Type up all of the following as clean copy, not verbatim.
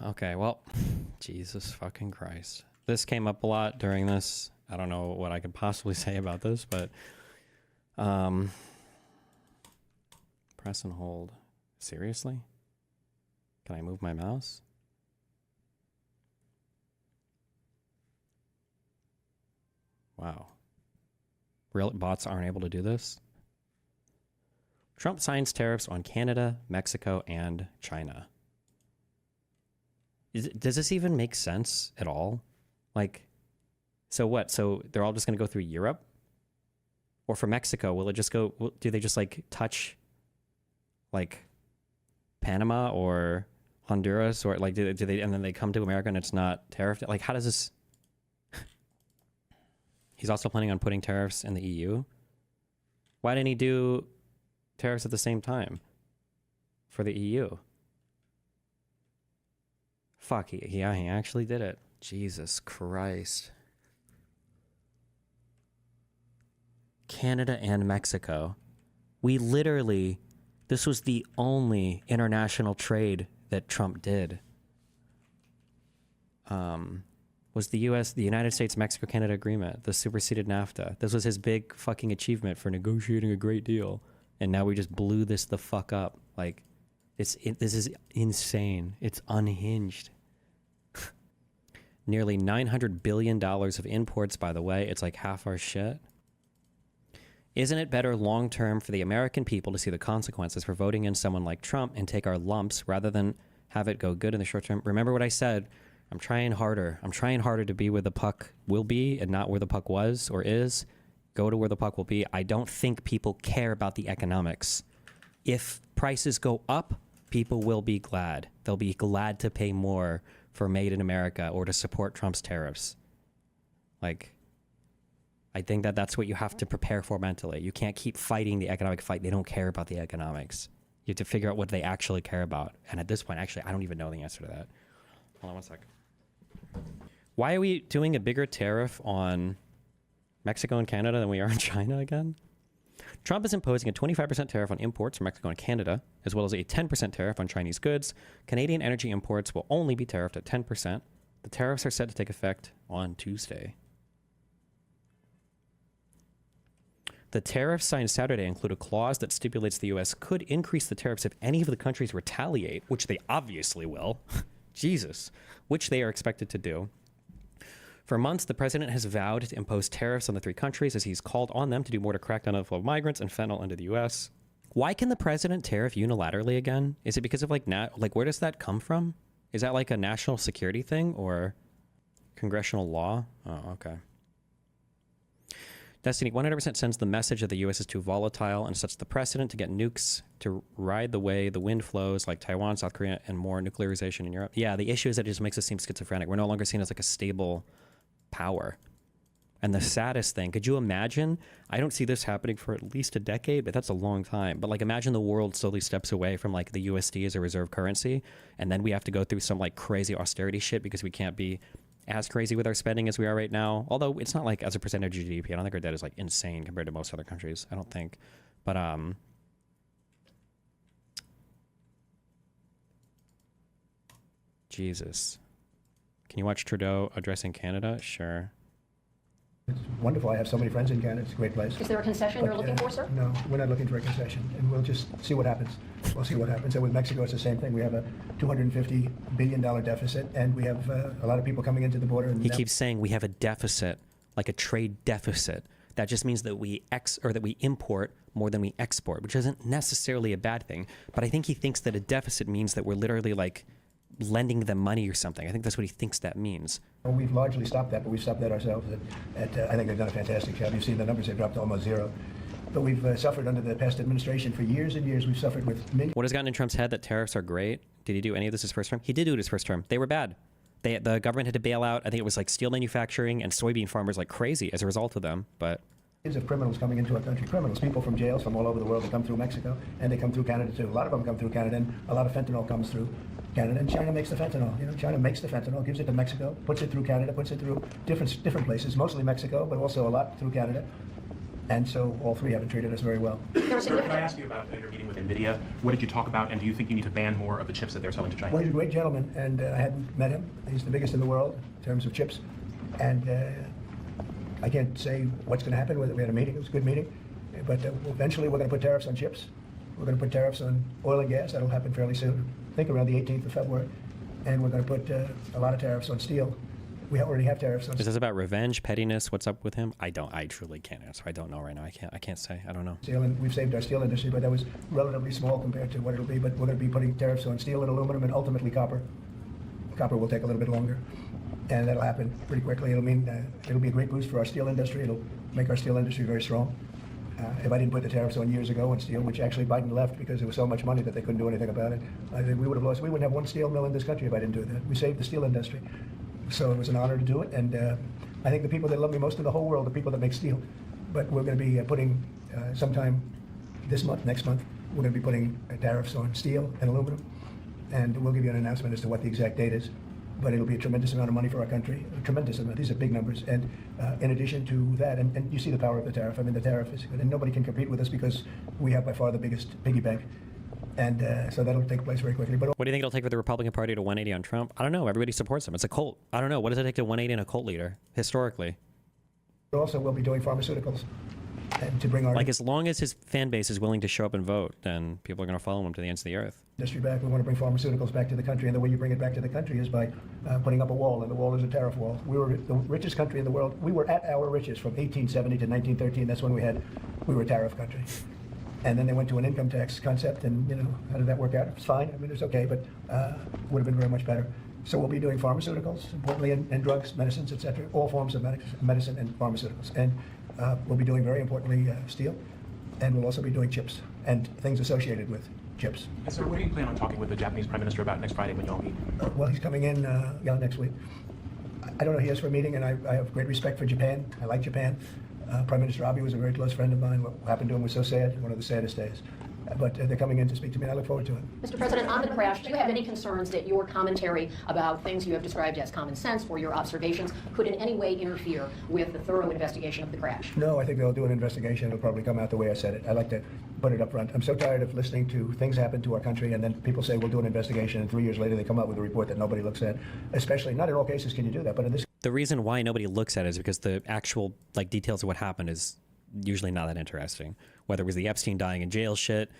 Okay, well, Jesus fucking Christ. This came up a lot during this. I don't know what I could possibly say about this, but press and hold. Seriously? Can I move my mouse? Wow. Real bots aren't able to do this? Trump signs tariffs on Canada, Mexico, and China. Does this even make sense at all? Like, so what? So they're all just going to go through Europe? Or for Mexico, will it just go, do they just like touch like Panama or Honduras, or like do they, and then they come to America and it's not tariffed? Like, how does this? He's also planning on putting tariffs in the EU. Why didn't he do tariffs at the same time for the EU? Fuck, yeah, he actually did it. Jesus Christ. Canada and Mexico. We literally, this was the only international trade that Trump did. Was the United States-Mexico-Canada agreement, the superseded NAFTA. This was his big fucking achievement for negotiating a great deal. And now we just blew this the fuck up. Like, this is insane. It's unhinged. Nearly $900 billion of imports, by the way. It's like half our shit. Isn't it better long-term for the American people to see the consequences for voting in someone like Trump and take our lumps rather than have it go good in the short term? Remember what I said. I'm trying harder. I'm trying harder to be where the puck will be and not where the puck was or is. Go to where the puck will be. I don't think people care about the economics. If prices go up, people will be glad. They'll be glad to pay more for Made in America or to support Trump's tariffs. Like, I think that that's what you have to prepare for mentally. You can't keep fighting the economic fight. They don't care about the economics. You have to figure out what they actually care about. And at this point, actually, I don't even know the answer to that. Hold on one sec. Why are we doing a bigger tariff on Mexico and Canada than we are on China again? Trump is imposing a 25% tariff on imports from Mexico and Canada, as well as a 10% tariff on Chinese goods. Canadian energy imports will only be tariffed at 10%. The tariffs are set to take effect on Tuesday. The tariffs signed Saturday include a clause that stipulates the U.S. could increase the tariffs if any of the countries retaliate, which they obviously will. Jesus, which they are expected to do. For months, the president has vowed to impose tariffs on the three countries as he's called on them to do more to crack down on the flow of migrants and fentanyl into the U.S. Why can the president tariff unilaterally again? Is it because of like where does that come from? Is that like a national security thing or congressional law? Oh, okay. Destiny 100% sends the message that the U.S. is too volatile and sets the precedent to get nukes to ride the way the wind flows, like Taiwan, South Korea, and more nuclearization in Europe. Yeah, the issue is that it just makes us seem schizophrenic. We're no longer seen as like a stable power. And the saddest thing, could you imagine? I don't see this happening for at least a decade, but that's a long time. But like imagine the world slowly steps away from like the USD as a reserve currency, and then we have to go through some like crazy austerity shit because we can't be as crazy with our spending as we are right now. Although it's not like as a percentage of GDP. I don't think our debt is like insane compared to most other countries. I don't think. But Jesus. Can you watch Trudeau addressing Canada? Sure. It's wonderful. I have so many friends in Canada. It's a great place. Is there a concession you're looking for, sir? No, we're not looking for a concession, and we'll just see what happens. We'll see what happens. And with Mexico, it's the same thing. We have a $250 billion deficit, and we have a lot of people coming into the border. And he keeps saying we have a deficit, like a trade deficit. That just means that we import more than we export, which isn't necessarily a bad thing. But I think he thinks that a deficit means that we're literally like lending them money or something. I think that's what he thinks that means. Well, we've largely stopped that, but we've stopped that ourselves. I think they've done a fantastic job. You've seen the numbers; they've dropped to almost zero. But we've suffered under the past administration for years and years. We've suffered with millions. What has gotten in Trump's head that tariffs are great? Did he do any of this his first term? He did do it his first term. They were bad. The government had to bail out. I think it was like steel manufacturing and soybean farmers like crazy as a result of them. But of criminals coming into our country, criminals, people from jails from all over the world that come through Mexico, and they come through Canada too. A lot of them come through Canada, and a lot of fentanyl comes through Canada, and China makes the fentanyl. You know, China makes the fentanyl, gives it to Mexico, puts it through Canada, puts it through different places, mostly Mexico, but also a lot through Canada. And so all three haven't treated us very well. Sir, can I ask you about your meeting with NVIDIA? What did you talk about, and do you think you need to ban more of the chips that they're selling to China? Well, he's a great gentleman, and I hadn't met him. He's the biggest in the world in terms of chips. And I can't say what's going to happen. We had a meeting. It was a good meeting. But eventually we're going to put tariffs on chips. We're going to put tariffs on oil and gas. That'll happen fairly soon. I think around the 18th of February. And we're going to put a lot of tariffs on steel. We already have tariffs on steel. Is this about revenge, pettiness? What's up with him? I truly can't answer. I don't know right now. I can't say. I don't know. Steel, and we've saved our steel industry, but that was relatively small compared to what it'll be. But we're going to be putting tariffs on steel and aluminum and ultimately copper. Copper will take a little bit longer, and that'll happen pretty quickly. It'll mean it'll be a great boost for our steel industry. It'll make our steel industry very strong. If I didn't put the tariffs on years ago on steel, which actually Biden left because there was so much money that they couldn't do anything about it, I think we would have lost. We wouldn't have one steel mill in this country if I didn't do that. We saved the steel industry. So it was an honor to do it, and I think the people that love me most in the whole world are people that make steel. But we're going to be putting, sometime this month, next month, we're going to be putting tariffs on steel and aluminum, and we'll give you an announcement as to what the exact date is. But it'll be a tremendous amount of money for our country, a tremendous amount. These are big numbers, and in addition to that, and you see the power of the tariff. I mean, the tariff is good, and nobody can compete with us because we have by far the biggest piggy bank. And so that'll take place very quickly. But what do you think it'll take for the Republican Party to 180 on Trump? I don't know. Everybody supports him. It's a cult. I don't know. What does it take to 180 in a cult leader, historically? also, we'll be doing pharmaceuticals. And to bring our like, as long as his fan base is willing to show up and vote, then people are going to follow him to the ends of the earth. Industry back. We want to bring pharmaceuticals back to the country, and the way you bring it back to the country is by putting up a wall, and the wall is a tariff wall. We were the richest country in the world. We were at our richest from 1870 to 1913. That's when we were a tariff country. And then they went to an income tax concept, and how did that work out? It's fine. I mean, it's okay, but would have been very much better. So we'll be doing pharmaceuticals, importantly, and drugs, medicines, etc., all forms of medicine and pharmaceuticals. And we'll be doing, very importantly, steel, and we'll also be doing chips and things associated with chips. And sir, what do you plan on talking with the Japanese Prime Minister about next Friday when you all meet? Well, he's coming in next week. I don't know, he asked for a meeting, and I have great respect for Japan. I like Japan. Prime Minister Abe was a very close friend of mine. What happened to him was so sad, one of the saddest days. But they're coming in to speak to me, and I look forward to it. Mr. President, on the crash, do you have any concerns that your commentary about things you have described as common sense or your observations could in any way interfere with the thorough investigation of the crash? No, I think they'll do an investigation. It'll probably come out the way I said it. I like to put it up front. I'm so tired of listening to things happen to our country, and then people say we'll do an investigation, and 3 years later they come out with a report that nobody looks at. Especially, not in all cases can you do that, but in this. The reason why nobody looks at it is because the actual details of what happened is usually not that interesting. Whether it was the Epstein dying in jail shit,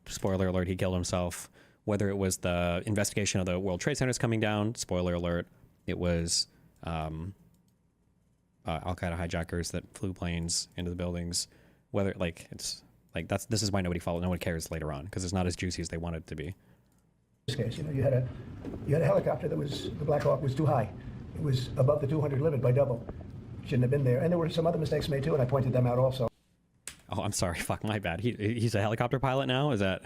spoiler alert, he killed himself. Whether it was the investigation of the World Trade Centers coming down, spoiler alert, it was Al Qaeda hijackers that flew planes into the buildings. Whether this is why nobody follows, no one cares later on, because it's not as juicy as they want it to be. In this case, you had a helicopter that was, the Black Hawk was too high. It was above the 200 limit by double. Shouldn't have been there. And there were some other mistakes made too, and I pointed them out also. Oh, I'm sorry. Fuck, my bad. He's a helicopter pilot now? Is that?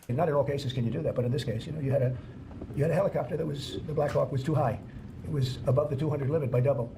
And not in all cases can you do that, but in this case, you had a helicopter that was, the Black Hawk was too high. It was above the 200 limit by double.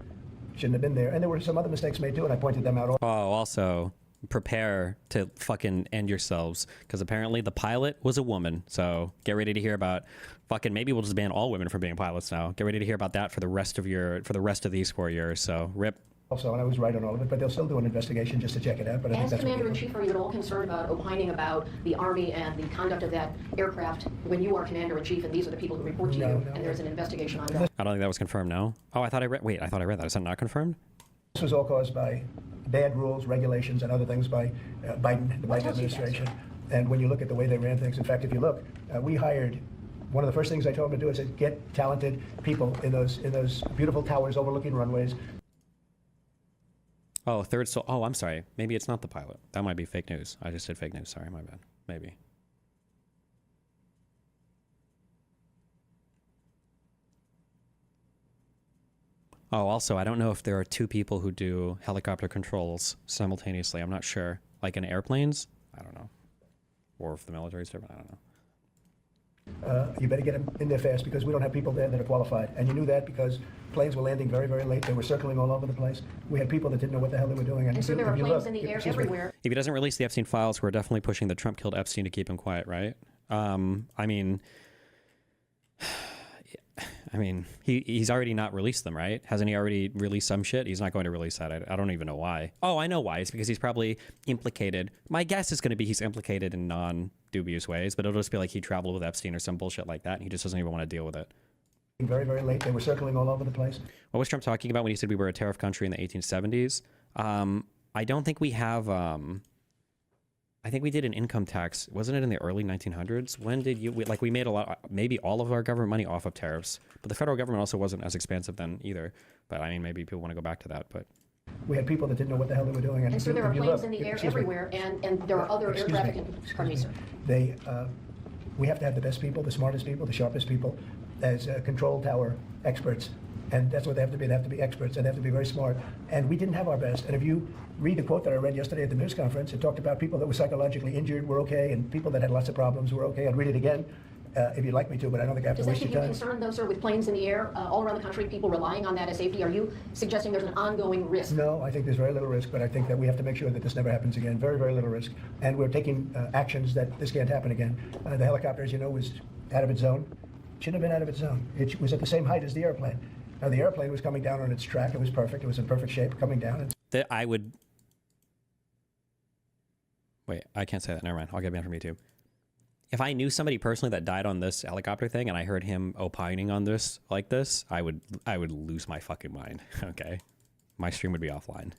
Shouldn't have been there. And there were some other mistakes made too, and I pointed them out also. Oh, also, prepare to fucking end yourselves, because apparently the pilot was a woman. So get ready to hear about fucking, maybe we'll just ban all women from being pilots now. Get ready to hear about that for the rest of these 4 years. So rip. Also, and I was right on all of it, but they'll still do an investigation just to check it out. But I think as that's Commander-in-Chief, are you at all concerned about opining about the Army and the conduct of that aircraft when you are Commander-in-Chief and these are the people who report to you and there's an investigation on that? I don't think that was confirmed, no? Oh, I thought I read that. Is that not confirmed? This was all caused by bad rules, regulations, and other things by Biden, the Biden administration. And when you look at the way they ran things, in fact, if you look, we hired, one of the first things I told them to do is to get talented people in those beautiful towers overlooking runways. Oh, I'm sorry. Maybe it's not the pilot. That might be fake news. I just said fake news. Sorry, my bad. Maybe. Oh, also, I don't know if there are two people who do helicopter controls simultaneously. I'm not sure. Like in airplanes? I don't know. Or if the military's different. I don't know. You better get them in there fast because we don't have people there that are qualified. And you knew that because planes were landing very, very late. They were circling all over the place. We had people that didn't know what the hell they were doing. And so there are planes in the air everywhere. If he doesn't release the Epstein files, we're definitely pushing the Trump killed Epstein to keep him quiet, right? I mean, I mean, he's already not released them, right? Hasn't he already released some shit? He's not going to release that. I don't even know why. Oh, I know why. It's because he's probably implicated. My guess is going to be he's implicated in non-dubious ways, but it'll just be like he traveled with Epstein or some bullshit like that, and he just doesn't even want to deal with it. Very, very late. They were circling all over the place. What was Trump talking about when he said we were a tariff country in the 1870s? I don't think we have... I think we did an income tax. Wasn't it in the early 1900s? When did you... we made a lot... Maybe all of our government money off of tariffs. But the federal government also wasn't as expansive then either. But, I mean, maybe people want to go back to that, but... We had people that didn't know what the hell they were doing. And so there are planes in the air everywhere, and there are other air traffic... Pardon me, sir. We have to have the best people, the smartest people, the sharpest people as control tower experts. And that's what they have to be. They have to be experts, and they have to be very smart. And we didn't have our best. And if you read the quote that I read yesterday at the news conference, it talked about people that were psychologically injured were okay, and people that had lots of problems were okay. I'd read it again if you'd like me to, but I don't think I have to waste your time. Does that give you concern, though, sir, with planes in the air all around the country, people relying on that as safety? Are you suggesting there's an ongoing risk? No, I think there's very little risk, but I think that we have to make sure that this never happens again. Very, very little risk. And we're taking actions that this can't happen again. The helicopter, as you know, was out of its zone. Shouldn't have been out of its zone. It was at the same height as the airplane. Now, the airplane was coming down on its track. It was perfect. It was in perfect shape coming down. That I would... Wait, I can't say that. Never mind. I'll get banned from YouTube. If I knew somebody personally that died on this helicopter thing and I heard him opining on this like this, I would lose my fucking mind. Okay? My stream would be offline.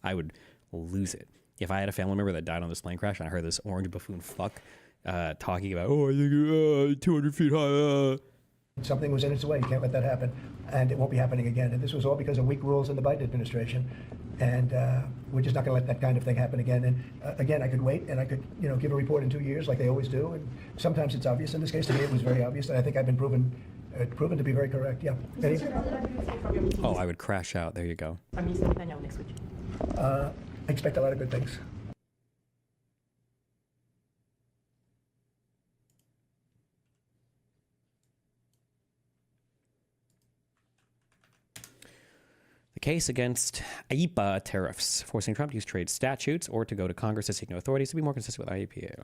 I would lose it. If I had a family member that died on this plane crash and I heard this orange buffoon fuck talking about, oh, I think 200 feet high. Something was in its way. You can't let that happen. And it won't be happening again. And this was all because of weak rules in the Biden administration. And we're just not going to let that kind of thing happen again. And again, I could wait and I could, give a report in 2 years like they always do. And sometimes it's obvious. In this case, to me, it was very obvious. And I think I've been proven to be very correct. Yeah. Oh, I would crash out. There you go. I expect a lot of good things. The case against IEEPA tariffs, forcing Trump to use trade statutes or to go to Congress to seek new authorities to be more consistent with IEEPA.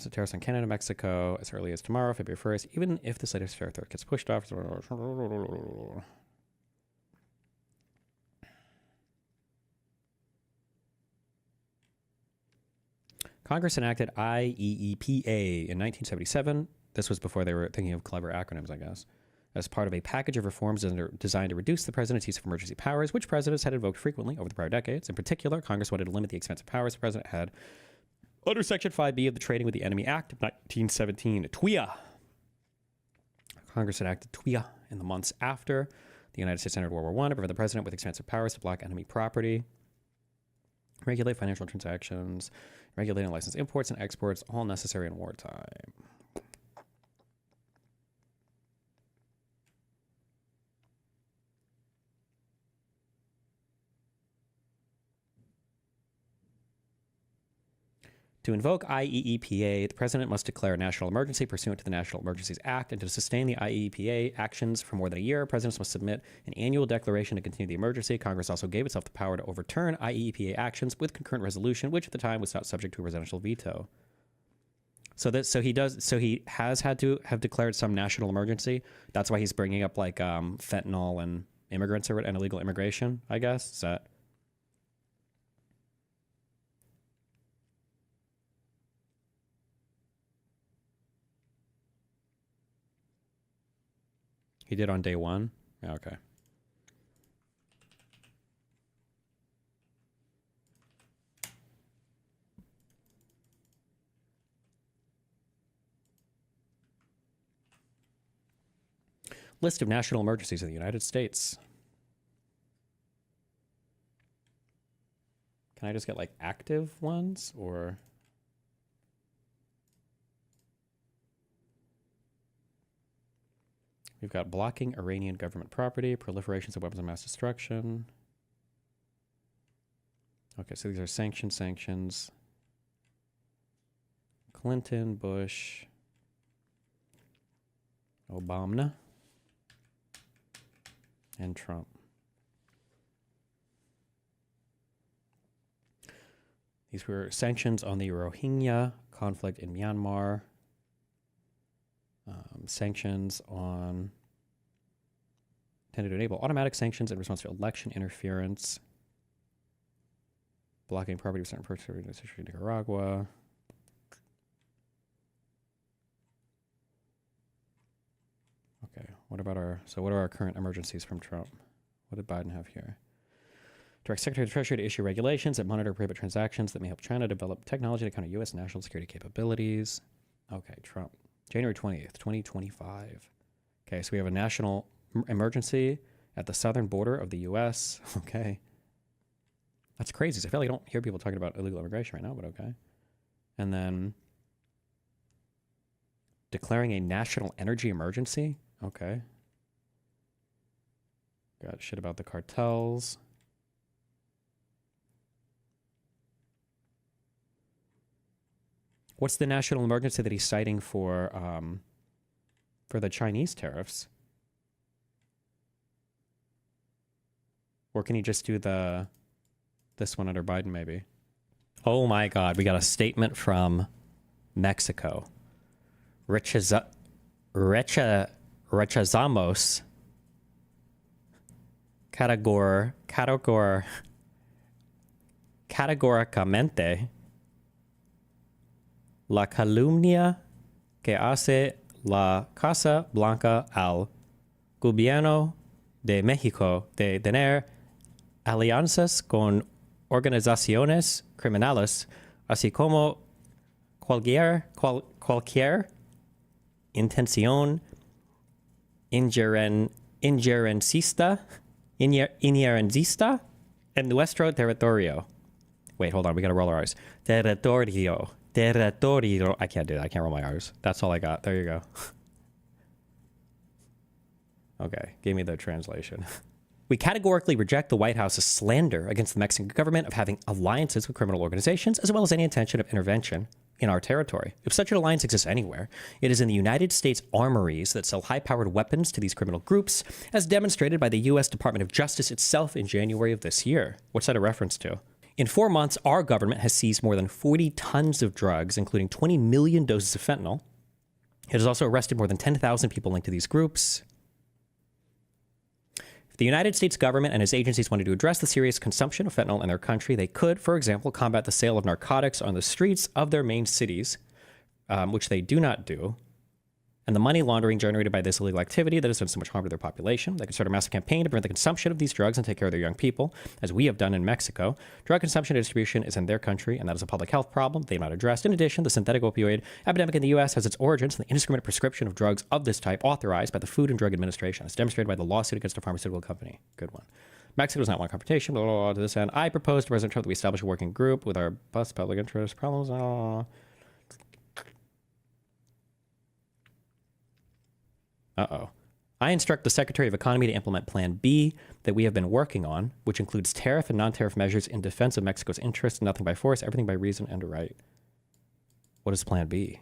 The tariffs on Canada, Mexico, as early as tomorrow, February 1st, even if this latest fair threat gets pushed off. Congress enacted IEEPA in 1977. This was before they were thinking of clever acronyms, I guess. As part of a package of reforms designed to reduce the president's use of emergency powers, which presidents had invoked frequently over the prior decades. In particular, Congress wanted to limit the expansive powers the president had under Section 5B of the Trading with the Enemy Act of 1917, TWIA. Congress enacted TWIA in the months after the United States entered World War I to prevent the president with expansive powers to block enemy property, regulate financial transactions, regulate and license imports and exports, all necessary in wartime. To invoke IEEPA, the president must declare a national emergency pursuant to the National Emergencies Act, and to sustain the IEEPA actions for more than a year, presidents must submit an annual declaration to continue the emergency. Congress also gave itself the power to overturn IEEPA actions with concurrent resolution, which at the time was not subject to a presidential veto. So he has had to have declared some national emergency. That's why he's bringing up like fentanyl and immigrants and illegal immigration, I guess. Is that... He did on day one? Yeah, okay. List of national emergencies in the United States. Can I just get like active ones or... We've got blocking Iranian government property, proliferations of weapons of mass destruction. Okay, so these are sanctions. Clinton, Bush, Obama, and Trump. These were sanctions on the Rohingya conflict in Myanmar. sanctions on intended to enable automatic sanctions in response to election interference, blocking property of certain persons in Nicaragua. Okay, what are our current emergencies from Trump? What did Biden have here? Direct Secretary of the Treasury to issue regulations that monitor prohibit transactions that may help China develop technology to counter U.S. national security capabilities. Okay, Trump. January 20th, 2025. Okay, so we have a national emergency at the southern border of the U.S. Okay. That's crazy. So I feel like I don't hear people talking about illegal immigration right now, but okay. And then declaring a national energy emergency. Okay. Got shit about the cartels. What's the national emergency that he's citing for the Chinese tariffs? Or can he just do this one under Biden, maybe? Oh my God, we got a statement from Mexico. Rechazamos categóricamente la calumnia que hace la Casa Blanca al gobierno de México de tener alianzas con organizaciones criminales, así como cualquier intención injerencista en nuestro territorio. Wait, hold on. We got to roll our R's. Territorio. I can't do that. I can't roll my R's. That's all I got. There you go. Okay. Give me the translation. We categorically reject the White House's slander against the Mexican government of having alliances with criminal organizations, as well as any intention of intervention in our territory. If such an alliance exists anywhere, it is in the United States armories that sell high-powered weapons to these criminal groups, as demonstrated by the U.S. Department of Justice itself in January of this year. What's that a reference to? In 4 months, our government has seized more than 40 tons of drugs, including 20 million doses of fentanyl. It has also arrested more than 10,000 people linked to these groups. If the United States government and its agencies wanted to address the serious consumption of fentanyl in their country, they could, for example, combat the sale of narcotics on the streets of their main cities, which they do not do, and the money laundering generated by this illegal activity that has done so much harm to their population. They could start a massive campaign to prevent the consumption of these drugs and take care of their young people, as we have done in Mexico. Drug consumption and distribution is in their country, and that is a public health problem they have not addressed. In addition, the synthetic opioid epidemic in the U.S. has its origins in the indiscriminate prescription of drugs of this type authorized by the Food and Drug Administration, as demonstrated by the lawsuit against a pharmaceutical company. Good one. Mexico does not want confrontation, blah, blah, blah. To this end, I propose to President Trump that we establish a working group with our best public interest problems. I instruct the Secretary of Economy to implement Plan B that we have been working on, which includes tariff and non-tariff measures in defense of Mexico's interests, nothing by force, everything by reason and right. What is Plan B?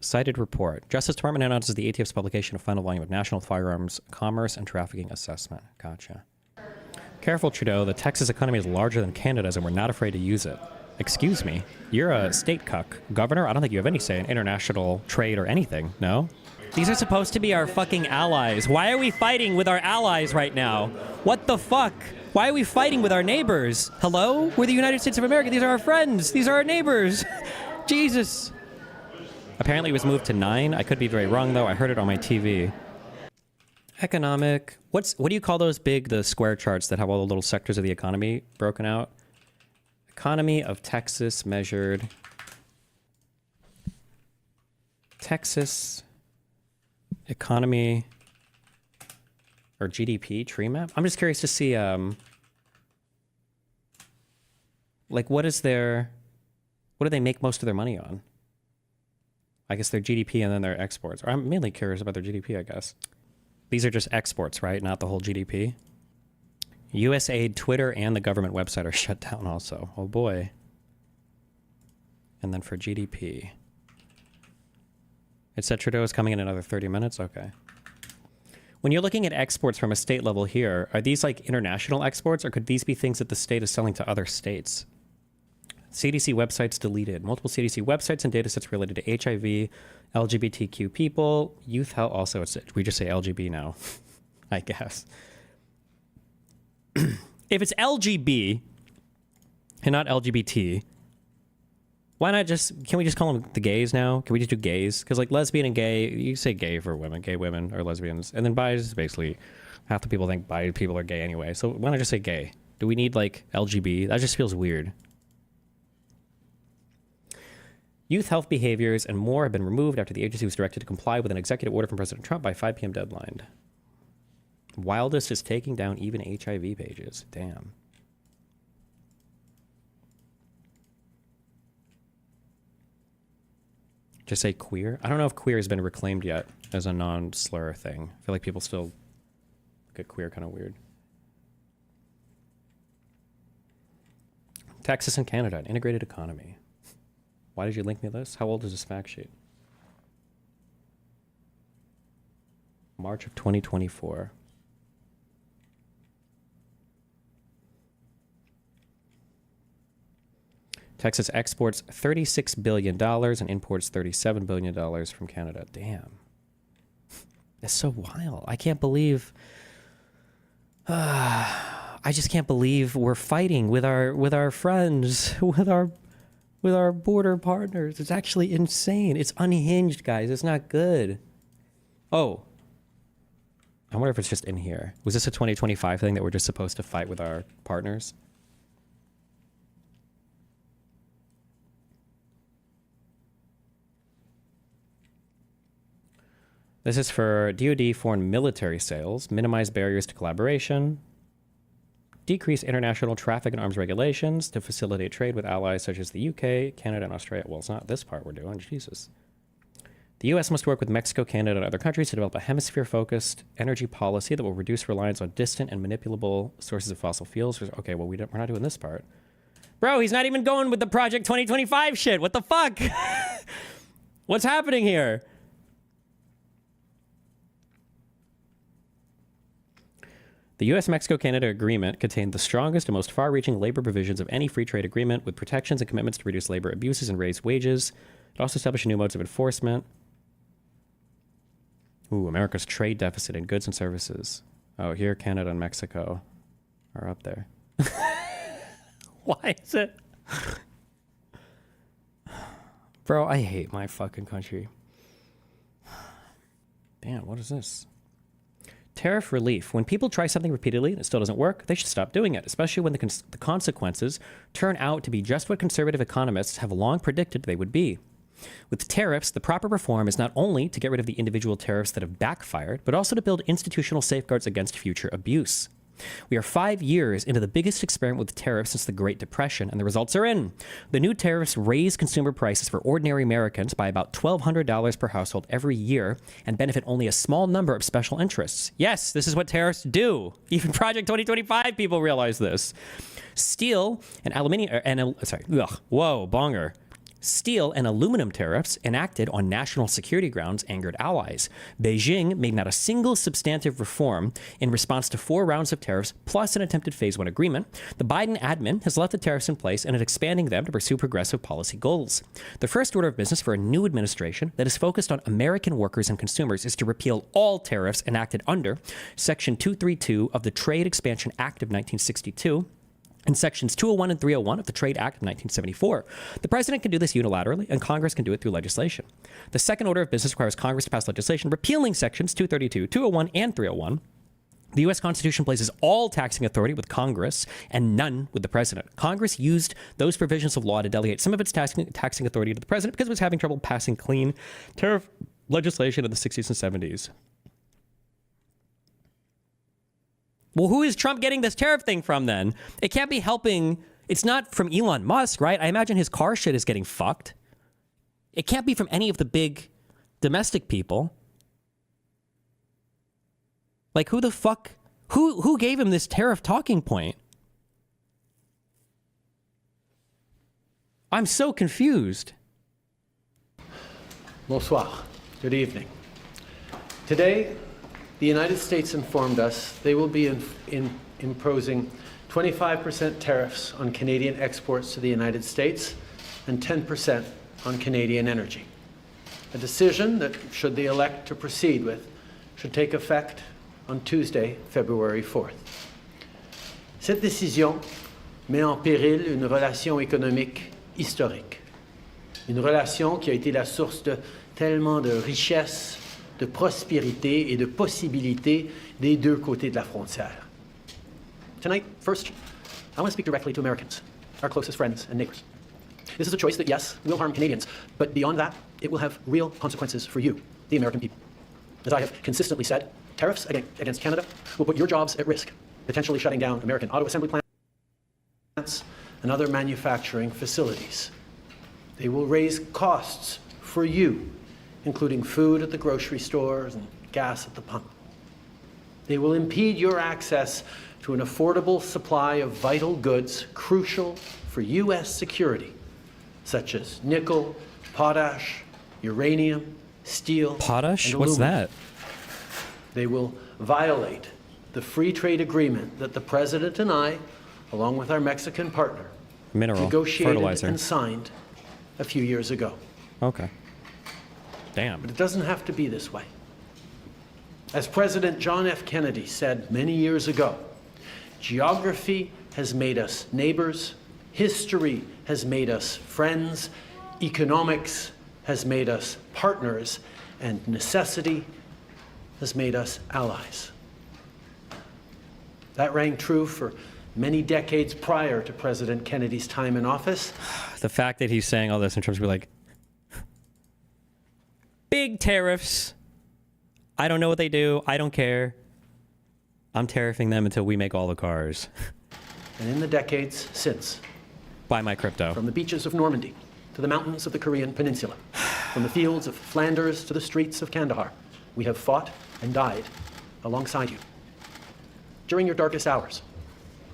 Cited report. Justice Department announces the ATF's publication of final volume of National Firearms Commerce and Trafficking Assessment. Gotcha. Careful, Trudeau. The Texas economy is larger than Canada's, and we're not afraid to use it. Excuse me, you're a state cuck. Governor, I don't think you have any say in international trade or anything, no? These are supposed to be our fucking allies. Why are we fighting with our allies right now? What the fuck? Why are we fighting with our neighbors? Hello? We're the United States of America. These are our friends. These are our neighbors. Jesus. Apparently it was moved to 9. I could be very wrong, though. I heard it on my TV. Economic. What do you call those the square charts that have all the little sectors of the economy broken out? Economy of Texas measured. Texas economy or GDP tree map. I'm just curious to see, like, what do they make most of their money on? I guess their GDP and then their exports. Or I'm mainly curious about their GDP, I guess. These are just exports, right? Not the whole GDP. USAID, Twitter, and the government website are shut down also. Oh boy. And then for GDP. It said Trudeau is coming in another 30 minutes? Okay. When you're looking at exports from a state level here, are these like international exports, or could these be things that the state is selling to other states? CDC websites deleted. Multiple CDC websites and datasets related to HIV, LGBTQ people, youth health. Also, we just say LGB now, I guess. If it's LGB and not LGBT, why not can we just call them the gays now? Can we just do gays? Because like lesbian and gay, you say gay for women, gay women are lesbians. And then bi is basically, half the people think bi people are gay anyway. So why not just say gay? Do we need like LGB? That just feels weird. Youth health behaviors and more have been removed after the agency was directed to comply with an executive order from President Trump by 5 p.m. deadline. Wildest is taking down even HIV pages. Damn. Just say queer? I don't know if queer has been reclaimed yet as a non-slur thing. I feel like people still get queer kind of weird. Texas and Canada, an integrated economy. Why did you link me this? How old is this fact sheet? March of 2024. Texas exports $36 billion and imports $37 billion from Canada. Damn. That's so wild. I can't believe... I just can't believe we're fighting with our friends, with our border partners. It's actually insane. It's unhinged, guys. It's not good. Oh. I wonder if it's just in here. Was this a 2025 thing that we're just supposed to fight with our partners? This is for DoD foreign military sales, minimize barriers to collaboration, decrease international traffic and arms regulations to facilitate trade with allies such as the UK, Canada, and Australia. Well, it's not this part we're doing. Jesus. The U.S. must work with Mexico, Canada, and other countries to develop a hemisphere-focused energy policy that will reduce reliance on distant and manipulable sources of fossil fuels. Okay, well, we're not doing this part. Bro, he's not even going with the Project 2025 shit. What the fuck? What's happening here? The U.S.-Mexico-Canada agreement contained the strongest and most far-reaching labor provisions of any free trade agreement, with protections and commitments to reduce labor abuses and raise wages. It also established new modes of enforcement. Ooh, America's trade deficit in goods and services. Oh, here Canada and Mexico are up there. Why is it? Bro, I hate my fucking country. Damn, what is this? Tariff relief. When people try something repeatedly and it still doesn't work, they should stop doing it, especially when the consequences turn out to be just what conservative economists have long predicted they would be. With tariffs, the proper reform is not only to get rid of the individual tariffs that have backfired, but also to build institutional safeguards against future abuse. We are 5 years into the biggest experiment with tariffs since the Great Depression, and the results are in. The new tariffs raise consumer prices for ordinary Americans by about $1,200 per household every year and benefit only a small number of special interests. Yes, this is what tariffs do. Even Project 2025 people realize this. Steel and aluminum, bonger. Steel and aluminum tariffs enacted on national security grounds angered allies. Beijing made not a single substantive reform in response to 4 rounds of tariffs plus an attempted phase 1 agreement. The Biden admin has left the tariffs in place and is expanding them to pursue progressive policy goals. The first order of business for a new administration that is focused on American workers and consumers is to repeal all tariffs enacted under Section 232 of the Trade Expansion Act of 1962 and Sections 201 and 301 of the Trade Act of 1974. The president can do this unilaterally, and Congress can do it through legislation. The second order of business requires Congress to pass legislation repealing Sections 232, 201, and 301. The U.S. Constitution places all taxing authority with Congress and none with the president. Congress used those provisions of law to delegate some of its taxing authority to the president because it was having trouble passing clean tariff legislation in the 60s and 70s. Well, who is Trump getting this tariff thing from then? It can't be helping. It's not from Elon Musk, right? I imagine his car shit is getting fucked. It can't be from any of the big domestic people. Like, who the fuck? Who gave him this tariff talking point? I'm so confused. Bonsoir. Good evening. Today, the United States informed us they will be imposing 25% tariffs on Canadian exports to the United States and 10% on Canadian energy. A decision that, should they elect to proceed with, should take effect on Tuesday, February 4th. Cette décision met en péril une relation économique historique. Une relation qui a été la source de tellement de richesses, de prospérité et de possibilités des deux côtés de la frontière. Tonight, first, I want to speak directly to Americans, our closest friends and neighbors. This is a choice that, yes, will harm Canadians, but beyond that, it will have real consequences for you, the American people. As I have consistently said, tariffs against Canada will put your jobs at risk, potentially shutting down American auto assembly plants and other manufacturing facilities. They will raise costs for you, including food at the grocery stores and gas at the pump. They will impede your access to an affordable supply of vital goods crucial for U.S. security, such as nickel, potash, uranium, steel, Potash? and What's aluminum. that? They will violate the free trade agreement that the President and I, along with our Mexican partner, Mineral. negotiated Fertilizer. and signed a few years ago. Okay. Damn. But it doesn't have to be this way. As President John F. Kennedy said many years ago, geography has made us neighbors, history has made us friends, economics has made us partners, and necessity has made us allies. That rang true for many decades prior to President Kennedy's time in office. The fact that he's saying all this in terms of like, big tariffs. I don't know what they do. I don't care. I'm tariffing them until we make all the cars. And in the decades since, Buy my crypto. from the beaches of Normandy to the mountains of the Korean Peninsula, from the fields of Flanders to the streets of Kandahar, we have fought and died alongside you. During your darkest hours,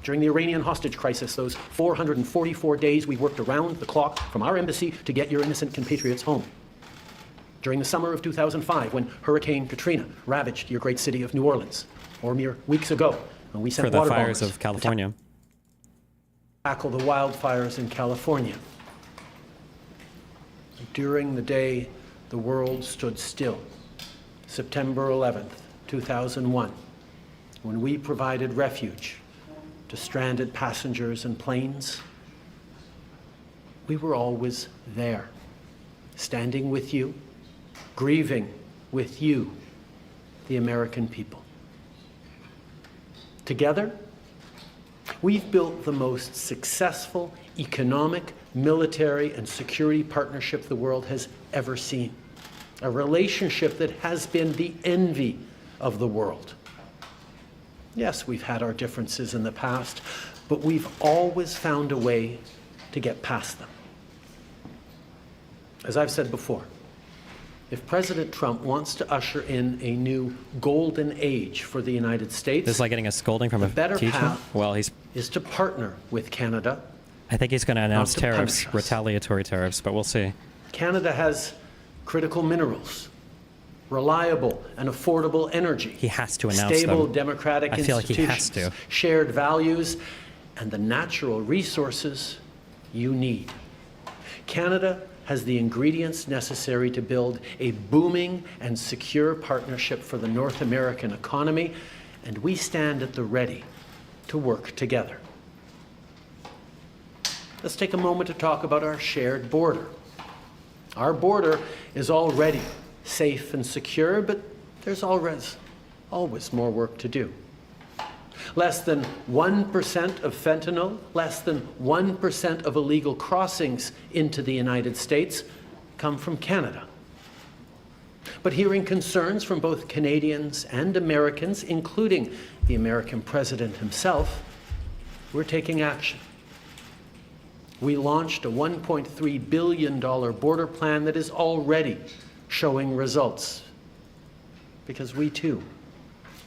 during the Iranian hostage crisis, those 444 days we worked around the clock from our embassy to get your innocent compatriots home. During the summer of 2005, when Hurricane Katrina ravaged your great city of New Orleans, or mere weeks ago, when we sent For the water fires bombers of California. to tackle the wildfires in California. During the day the world stood still, September 11th, 2001, when we provided refuge to stranded passengers and planes, we were always there, standing with you, grieving with you, the American people. Together, we've built the most successful economic, military, and security partnership the world has ever seen. A relationship that has been the envy of the world. Yes, we've had our differences in the past, but we've always found a way to get past them. As I've said before, if President Trump wants to usher in a new golden age for the United States, This is like getting a scolding from the a better teacher. path Well, he's. is to partner with Canada. I think he's going to announce to tariffs, punish us. retaliatory tariffs, but we'll see. Canada has critical minerals, reliable and affordable energy. He has to announce stable them. democratic I feel like he has institutions, to. shared values, and the natural resources you need. Canada has the ingredients necessary to build a booming and secure partnership for the North American economy, and we stand at the ready to work together. Let's take a moment to talk about our shared border. Our border is already safe and secure, but there's always more work to do. Less than 1% of fentanyl, less than 1% of illegal crossings into the United States come from Canada. But hearing concerns from both Canadians and Americans, including the American president himself, we're taking action. We launched a $1.3 billion border plan that is already showing results, because we too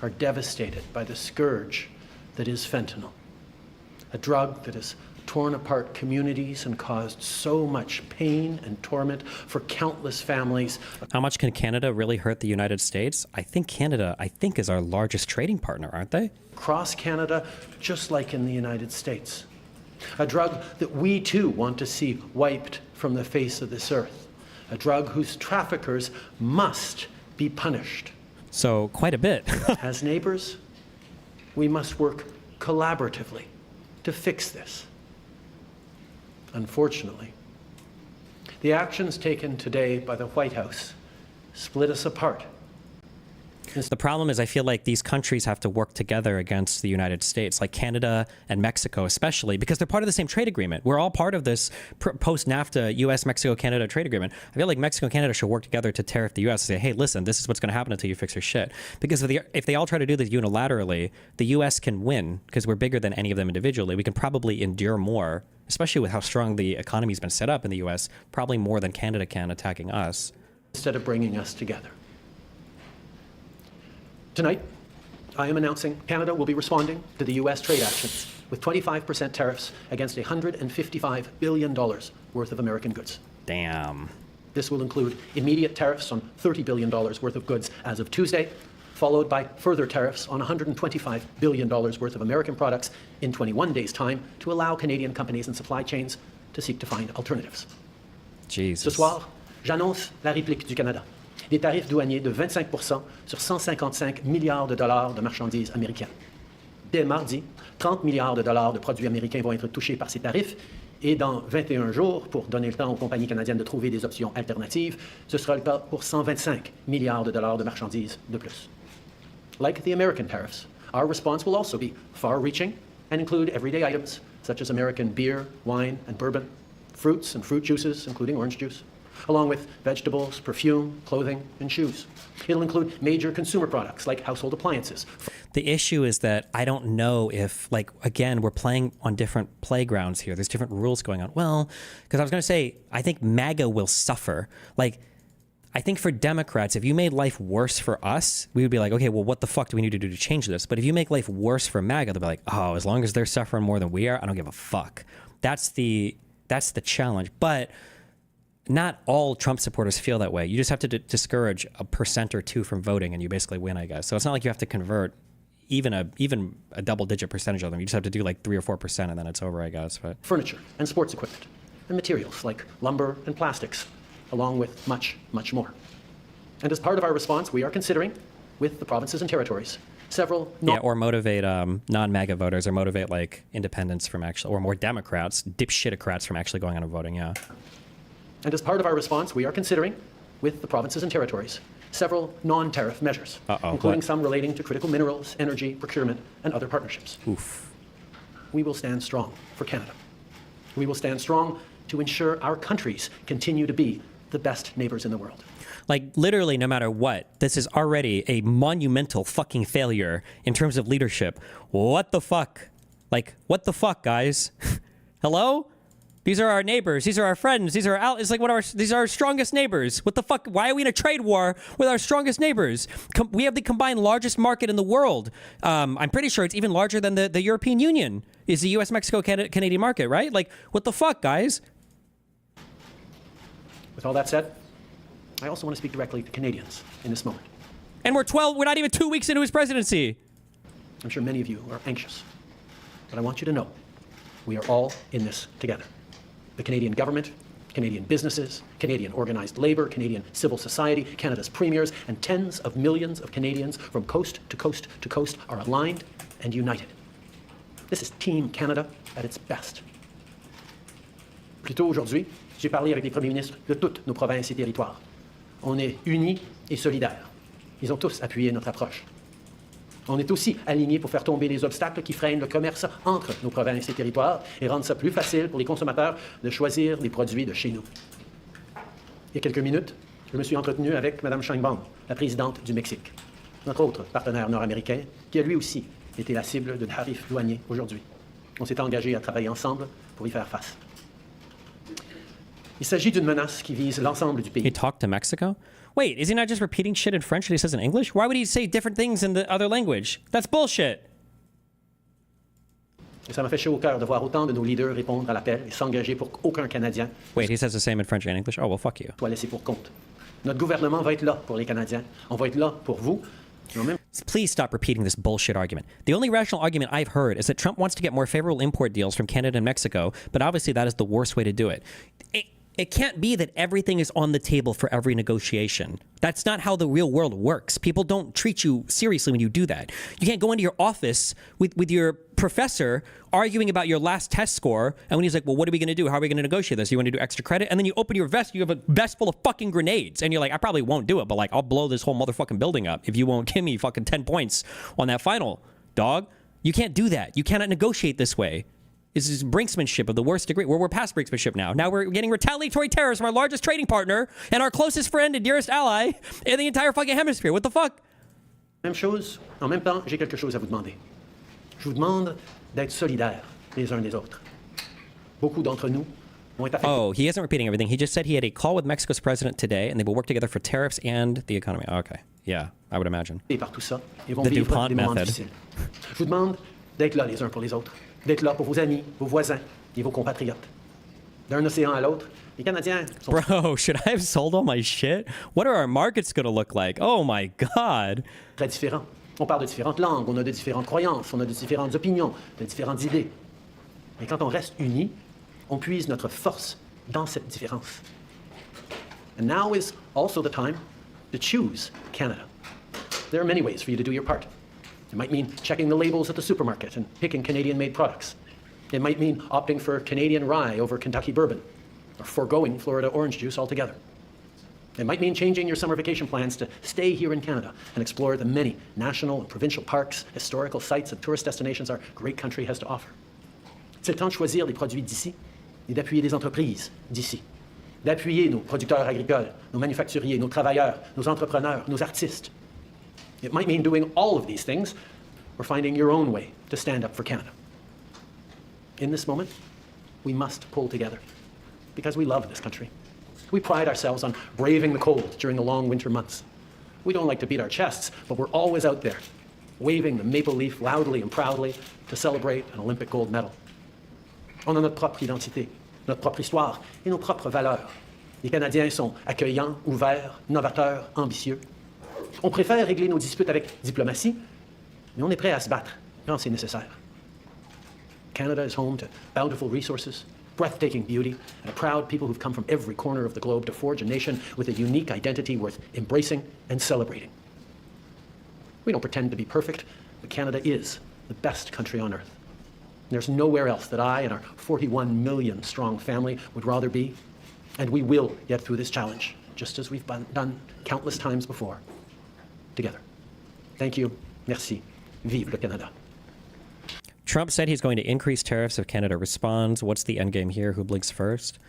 are devastated by the scourge that is fentanyl, a drug that has torn apart communities and caused so much pain and torment for countless families. How much can Canada really hurt the United States? I think Canada, is our largest trading partner, aren't they? Across Canada, just like in the United States. A drug that we too want to see wiped from the face of this earth. A drug whose traffickers must be punished. So quite a bit. As neighbors, we must work collaboratively to fix this. Unfortunately, the actions taken today by the White House split us apart. The problem is I feel like these countries have to work together against the United States, like Canada and Mexico especially, because they're part of the same trade agreement. We're all part of this post-NAFTA U.S., Mexico, Canada trade agreement. I feel like Mexico and Canada should work together to tariff the U.S. and say, hey, listen, this is what's going to happen until you fix your shit. Because if they all try to do this unilaterally, the U.S. can win because we're bigger than any of them individually. We can probably endure more, especially with how strong the economy's been set up in the U.S., probably more than Canada can attacking us. Instead of bringing us together. Tonight, I am announcing Canada will be responding to the U.S. trade actions with 25% tariffs against $155 billion worth of American goods. Damn. This will include immediate tariffs on $30 billion worth of goods as of Tuesday, followed by further tariffs on $125 billion worth of American products in 21 days' time to allow Canadian companies and supply chains to seek to find alternatives. Jesus. Ce soir, j'annonce la réplique du Canada. Des tarifs douaniers de 25% sur 155 milliards de dollars de marchandises américaines. Dès mardi, 30 milliards de dollars de produits américains vont être touchés par ces tarifs et dans 21 jours, pour donner le temps aux compagnies canadiennes de trouver des options alternatives, ce sera le cas pour 125 milliards de dollars de marchandises de plus. Like the American tariffs, our response will also be far-reaching and include everyday items such as American beer, wine, and bourbon, fruits and fruit juices, including orange juice, along with vegetables, perfume, clothing, and shoes. It'll include major consumer products like household appliances. The issue is that I don't know if, again, we're playing on different playgrounds here. There's different rules going on. Well, because I was going to say, I think MAGA will suffer. I think for Democrats, if you made life worse for us, we would be like, okay, well, what the fuck do we need to do to change this? But if you make life worse for MAGA, they'll be like, oh, as long as they're suffering more than we are, I don't give a fuck. That's the challenge. But not all Trump supporters feel that way. You just have to discourage 1% or 2% from voting, and you basically win, I guess. So it's not like you have to convert even a double-digit percentage of them. You just have to do 3 or 4%, and then it's over, I guess. But furniture and sports equipment and materials like lumber and plastics, along with much, much more. And as part of our response, we are considering, with the provinces and territories, several... or motivate non-MAGA voters, or motivate independents from actually, or more Democrats, dipshitocrats from actually going out and voting, yeah. And as part of our response, we are considering, with the provinces and territories, several non-tariff measures, including some relating to critical minerals, energy, procurement, and other partnerships. Oof. We will stand strong for Canada. We will stand strong to ensure our countries continue to be the best neighbors in the world. Literally, no matter what, this is already a monumental fucking failure in terms of leadership. What the fuck? What the fuck, guys? Hello? These are our neighbors. These are our friends. These are these are our strongest neighbors. What the fuck? Why are we in a trade war with our strongest neighbors? We have the combined largest market in the world. I'm pretty sure it's even larger than the European Union is the U.S., Mexico, Canadian market, right? What the fuck, guys? With all that said, I also want to speak directly to Canadians in this moment. And we're not even 2 weeks into his presidency. I'm sure many of you are anxious, but I want you to know we are all in this together. The Canadian government, Canadian businesses, Canadian organized labor, Canadian civil society, Canada's premiers, and tens of millions of Canadians from coast to coast to coast are aligned and united. This is Team Canada at its best. Plus tôt aujourd'hui, j'ai parlé avec les premiers ministres de toutes nos provinces et territoires. On est unis et solidaires. Ils ont tous appuyé notre approche. On est aussi alignés pour faire tomber les obstacles qui freinent le commerce entre nos provinces et territoires et rendre ça plus facile pour les consommateurs de choisir les produits de chez nous. Il y a quelques minutes, je me suis entretenu avec Mme Sheinbaum, la présidente du Mexique, notre autre partenaire nord-américain, qui a lui aussi été la cible de tarifs douaniers aujourd'hui. On s'est engagé à travailler ensemble pour y faire face. Il s'agit d'une menace qui vise l'ensemble du pays. He talked to Mexico? Wait, is he not just repeating shit in French that he says in English? Why would he say different things in the other language? That's bullshit. Et ça m'a fait chaud au cœur de voir autant de nos leaders répondre à l'appel et s'engager pour qu'aucun Canadien Wait, he says the same in French and English? Oh, well, fuck you. soit laissé pour compte. Notre gouvernement va être là pour les Canadiens. On va être là pour vous. Et en même Please stop repeating this bullshit argument. The only rational argument I've heard is that Trump wants to get more favorable import deals from Canada and Mexico, but obviously that is the worst way to do it. It can't be that everything is on the table for every negotiation. That's not how the real world works. People don't treat you seriously when you do that. You can't go into your office with your professor arguing about your last test score, and when he's like, well, what are we going to do? How are we going to negotiate this? You want to do extra credit? And then you open your vest, you have a vest full of fucking grenades, and you're like, I probably won't do it, but like, I'll blow this whole motherfucking building up if you won't give me fucking 10 points on that final, dog. You can't do that. You cannot negotiate this way. This is brinksmanship of the worst degree. We're past brinksmanship now. Now we're getting retaliatory terrorists from our largest trading partner and our closest friend and dearest ally in the entire fucking hemisphere. What the fuck? Même chose, en même temps, j'ai quelque chose à vous demander. Je vous demande d'être solidaires les uns des autres. Beaucoup d'entre nous vont être affectés. Oh, he isn't repeating everything. He just said he had a call with Mexico's president today and they will work together for tariffs and the economy. Okay. Yeah, I would imagine. Par tout ça, et vont The vivre DuPont des moments method. difficiles. Je vous demande d'être là les uns pour les autres, d'être là pour vos amis, vos voisins et vos compatriotes. D'un océan à l'autre, les Canadiens sont Bro, should I have sold all my shit? What are our markets going to look like? Oh my God. très différents. On parle de différentes langues, on a de différentes croyances, on a de différentes opinions, de différentes idées. Mais quand on reste unis, on puise notre force dans cette différence. And now is also the time to choose Canada. There are many ways for you to do your part. It might mean checking the labels at the supermarket and picking Canadian-made products. It might mean opting for Canadian rye over Kentucky bourbon, or foregoing Florida orange juice altogether. It might mean changing your summer vacation plans to stay here in Canada and explore the many national and provincial parks, historical sites, and tourist destinations our great country has to offer. C'est le temps de choisir les produits d'ici et d'appuyer les entreprises d'ici. D'appuyer nos producteurs agricoles, nos manufacturiers, nos travailleurs, nos entrepreneurs, nos artistes. It might mean doing all of these things or finding your own way to stand up for Canada. In this moment, we must pull together because we love this country. We pride ourselves on braving the cold during the long winter months. We don't like to beat our chests, but we're always out there, waving the maple leaf loudly and proudly to celebrate an Olympic gold medal. On a notre propre identité, notre propre histoire et nos propres valeurs. Les Canadiens sont accueillants, ouverts, novateurs, ambitieux. On préfère régler nos disputes avec diplomatie, mais on est prêt à se battre quand c'est nécessaire. Canada is home to bountiful resources, breathtaking beauty, and a proud people who've come from every corner of the globe to forge a nation with a unique identity worth embracing and celebrating. We don't pretend to be perfect, but Canada is the best country on earth. There's nowhere else that I and our 41 million strong family would rather be, and we will get through this challenge, just as we've done countless times before, together. Thank you. Merci. Vive le Canada. Trump said he's going to increase tariffs if Canada responds. What's the end game here? Who blinks first?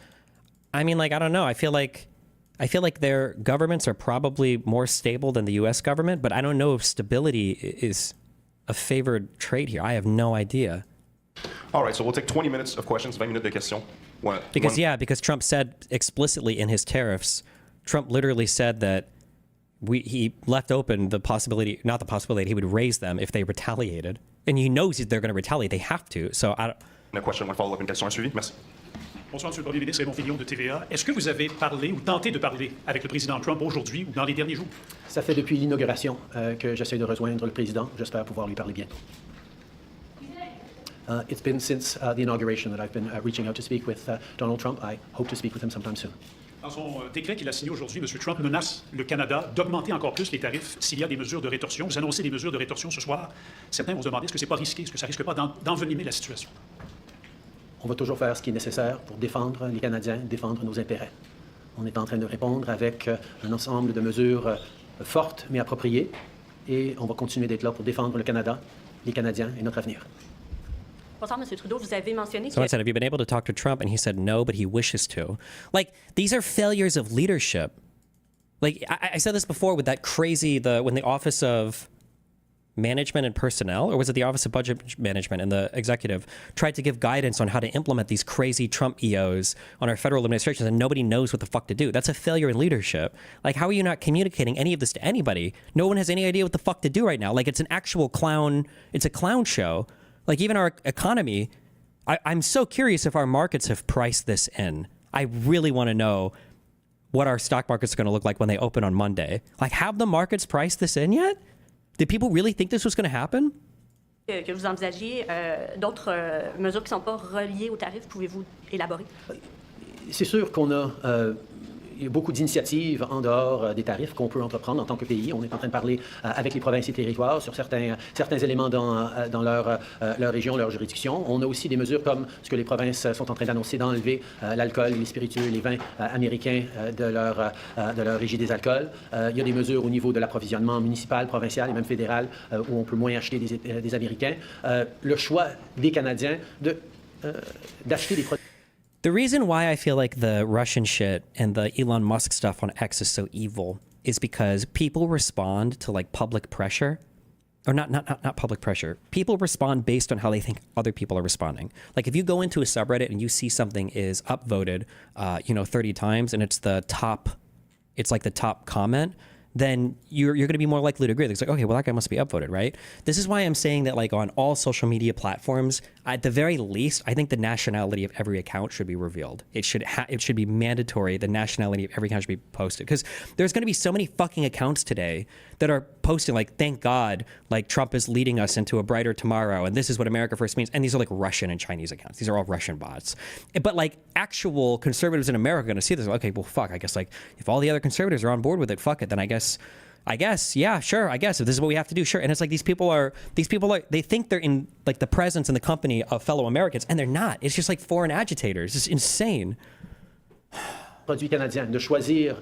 I mean, like, I don't know. I feel like their governments are probably more stable than the U.S. government, but I don't know if stability is a favored trait here. I have no idea. All right, so we'll take 20 minutes of questions, 20 minutes de questions. Because Trump said explicitly in his tariffs, Trump literally said that he left open the possibility, not the possibility, he would raise them if they retaliated. And he knows they're going to retaliate. They have to. So I don't... Une question, one follow-up, une question, un suivi. Merci. Bonsoir, M. le Premier ministre, Raymond Fillon de TVA. Est-ce que vous avez parlé ou tenté de parler avec le président Trump aujourd'hui ou dans les derniers jours? Ça fait depuis l'inauguration que j'essaie de rejoindre le président. J'espère pouvoir lui parler bientôt. It's been since the inauguration that I've been reaching out to speak with Donald Trump. I hope to speak with him sometime soon. Dans son décret qu'il a signé aujourd'hui, M. Trump menace le Canada d'augmenter encore plus les tarifs s'il y a des mesures de rétorsion. Vous annoncez des mesures de rétorsion ce soir. Certains vont se demander est-ce que c'est pas risqué, est-ce que ça risque pas d'envenimer la situation? On va toujours faire ce qui est nécessaire pour défendre les Canadiens, défendre nos intérêts. On est en train de répondre avec un ensemble de mesures fortes mais appropriées et on va continuer d'être là pour défendre le Canada, les Canadiens et notre avenir. Bonsoir, M. Trudeau. Vous avez mentionné Someone que... said, have you been able to talk to Trump? And he said, no, but he wishes to. Like, these are failures of leadership. Like, I said this before with that crazy, when the Office of Management and Personnel, or was it the Office of Budget Management and the executive, tried to give guidance on how to implement these crazy Trump EOs on our federal administrations and nobody knows what the fuck to do. That's a failure in leadership. Like, how are you not communicating any of this to anybody? No one has any idea what the fuck to do right now. Like, it's an actual clown, it's a clown show. Like even our economy, I'm so curious if our markets have priced this in. I really want to know what our stock markets are going to look like when they open on Monday. Like, have the markets priced this in yet? Did people really think this was going to happen? Que vous envisagiez d'autres mesures qui ne sont pas reliées aux tarifs. Pouvez-vous élaborer? C'est sûr qu'on a il y a beaucoup d'initiatives en dehors des tarifs qu'on peut entreprendre en tant que pays. On est en train de parler avec les provinces et territoires sur certains éléments dans leur région, leur juridiction. On a aussi des mesures comme ce que les provinces sont en train d'annoncer, d'enlever l'alcool, les spiritueux, les vins américains de leur régie des alcools. Il y a des mesures au niveau de l'approvisionnement municipal, provincial et même fédéral où on peut moins acheter des Américains. Le choix des Canadiens d'acheter des produits. The reason why I feel like the Russian shit and the Elon Musk stuff on X is so evil is because people respond to like public pressure, or not public pressure. People respond based on how they think other people are responding. Like if you go into a subreddit and you see something is upvoted, 30 times and it's the top comment, then you're going to be more likely to agree. It's like, okay, well, that guy must be upvoted, right? This is why I'm saying that like on all social media platforms, at the very least, I think the nationality of every account should be revealed. It should be mandatory. The nationality of every account should be posted because there's going to be so many fucking accounts today that are posting like, thank God, like Trump is leading us into a brighter tomorrow. And this is what America first means. And these are like Russian and Chinese accounts. These are all Russian bots. But like actual conservatives in America are going to see this. Like, okay, well, fuck, I guess like if all the other conservatives are on board with it, fuck it. Then I guess, yeah, sure. I guess if this is what we have to do, sure. And it's like these people are, they think they're in like the presence and the company of fellow Americans, and they're not. It's just like foreign agitators. It's insane. Produits canadiens, de choisir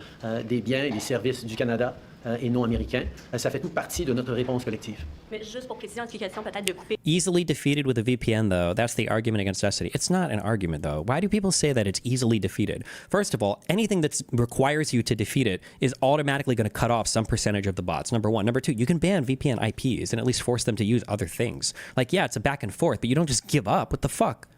des biens et des services du Canada et non américains, ça fait toute partie de notre réponse collective. Mais juste pour préciser, explication peut-être de couper. Easily defeated with a VPN, though. That's the argument against necessity. It's not an argument, though. Why do people say that it's easily defeated? First of all, anything that requires you to defeat it is automatically going to cut off some percentage of the bots, number one. Number two, you can ban VPN IPs and at least force them to use other things. Like, yeah, it's a back and forth, but you don't just give up. What the fuck?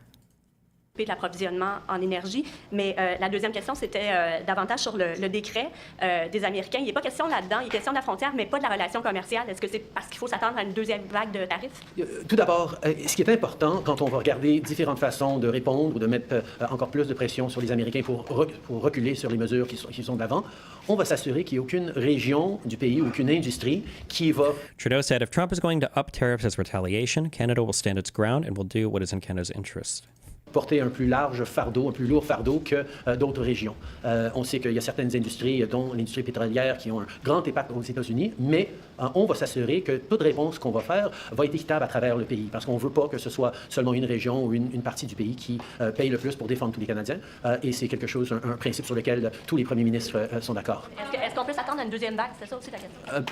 De l'approvisionnement en énergie. Mais la deuxième question, c'était davantage sur le décret des Américains. Il n'est pas question là-dedans, il est question de la frontière, mais pas de la relation commerciale. Est-ce que c'est parce qu'il faut s'attendre à une deuxième vague de tarifs? Tout d'abord, ce qui est important quand on va regarder différentes façons de répondre ou de mettre encore plus de pression sur les Américains pour reculer sur les mesures qui sont d'avant, on va s'assurer qu'il n'y ait aucune région du pays ou aucune industrie qui va... Trudeau said, if Trump is going to up tariffs as retaliation, Canada will stand its ground and will do what is in Canada's interest. Porter un plus large fardeau, un plus lourd fardeau que d'autres régions. On sait qu'il y a certaines industries, dont l'industrie pétrolière, qui ont un grand impact aux États-Unis, mais on va s'assurer que toute réponse qu'on va faire va être équitable à travers le pays, parce qu'on ne veut pas que ce soit seulement une région ou une partie du pays qui paye le plus pour défendre tous les Canadiens, et c'est quelque chose, un principe sur lequel tous les premiers ministres sont d'accord. Est-ce qu'on peut s'attendre à une deuxième vague? C'est ça aussi la question.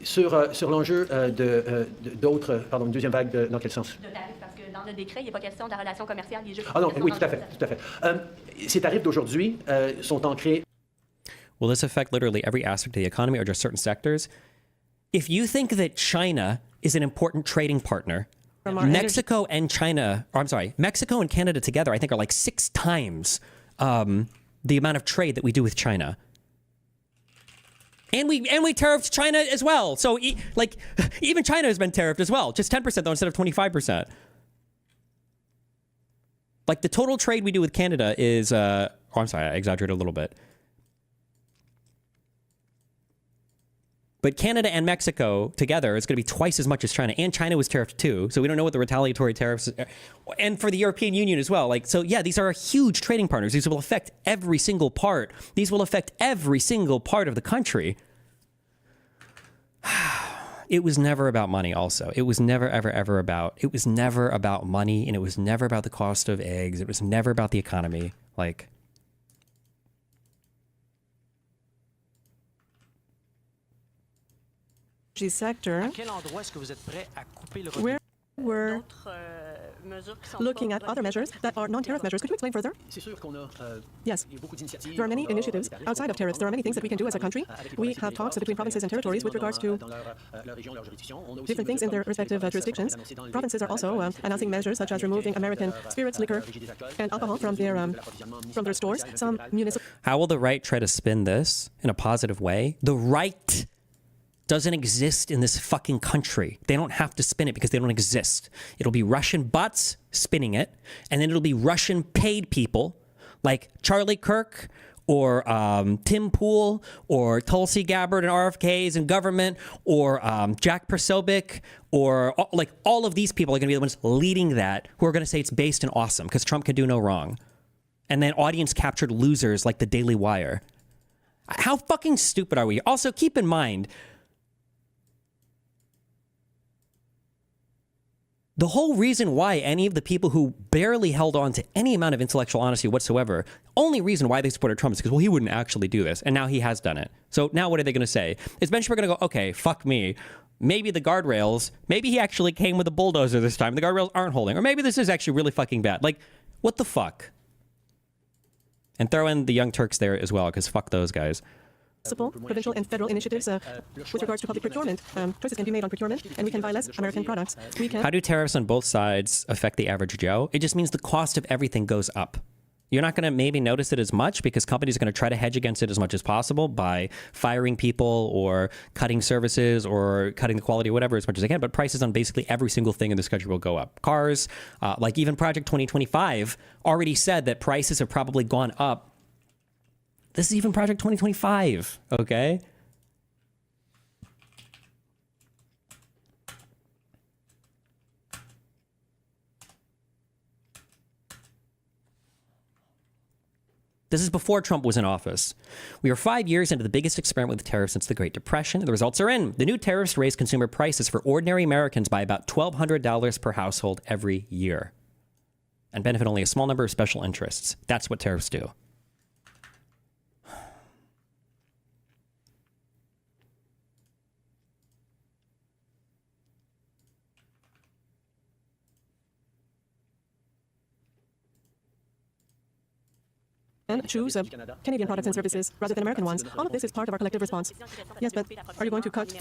Sur l'enjeu d'autres... Pardon, une deuxième vague, dans quel sens? De tarifs, parce que dans le décret, il n'est pas question de la relation commerciale. Il est juste Ah non, oui, tout à fait. Ces tarifs d'aujourd'hui sont ancrés... Will this affect literally every aspect of the economy or just certain sectors? If you think that China is an important trading partner, Mexico and Canada together, I think are like 6 times the amount of trade that we do with China. And we tariffed China as well. So even China has been tariffed as well. Just 10% though instead of 25%. Like the total trade we do with Canada is, I exaggerated a little bit. But Canada and Mexico together is going to be twice as much as China. And China was tariffed too. So we don't know what the retaliatory tariffs are. And for the European Union as well. These are huge trading partners. These will affect every single part. These will affect every single part of the country. It was never about money also. It was never, ever about, it was never about money, and it was never about the cost of eggs. It was never about the economy. Sector, where we're looking at other measures that are non-tariff measures. Could you explain further? Yes. There are many initiatives outside of tariffs. There are many things that we can do as a country. We have talks between provinces and territories with regards to different things in their respective jurisdictions. Provinces are also announcing measures such as removing American spirits, liquor, and alcohol from their stores. Some municipal... How will the right try to spin this in a positive way? The right doesn't exist in this fucking country. They don't have to spin it because they don't exist. It'll be Russian bots spinning it, and then it'll be Russian paid people like Charlie Kirk or Tim Pool or Tulsi Gabbard and RFKs and government or Jack Posobiec or like all of these people are going to be the ones leading that who are going to say it's based and awesome because Trump can do no wrong. And then audience captured losers like the Daily Wire. How fucking stupid are we? Also, keep in mind, the whole reason why any of the people who barely held on to any amount of intellectual honesty whatsoever, only reason why they supported Trump is because, well, he wouldn't actually do this. And now he has done it. So now what are they going to say? Is Ben Shapiro going to go, okay, fuck me. Maybe the guardrails, maybe he actually came with a bulldozer this time. The guardrails aren't holding. Or maybe this is actually really fucking bad. Like, what the fuck? And throw in the Young Turks there as well, because fuck those guys. Provincial and federal initiatives with regards to public procurement. Choices can be made on procurement, and we can buy less American products. How do tariffs on both sides affect the average Joe? It just means the cost of everything goes up. You're not going to maybe notice it as much because companies are going to try to hedge against it as much as possible by firing people or cutting services or cutting the quality or whatever as much as they can. But prices on basically every single thing in this country will go up. Cars, like even Project 2025 already said that prices have probably gone up. This is even Project 2025, okay? This is before Trump was in office. We are 5 years into the biggest experiment with tariffs since the Great Depression, and the results are in. The new tariffs raise consumer prices for ordinary Americans by about $1,200 per household every year and benefit only a small number of special interests. That's what tariffs do. And choose Canadian products and services rather than American ones. All of this is part of our collective response. Yes, but are you going to cut?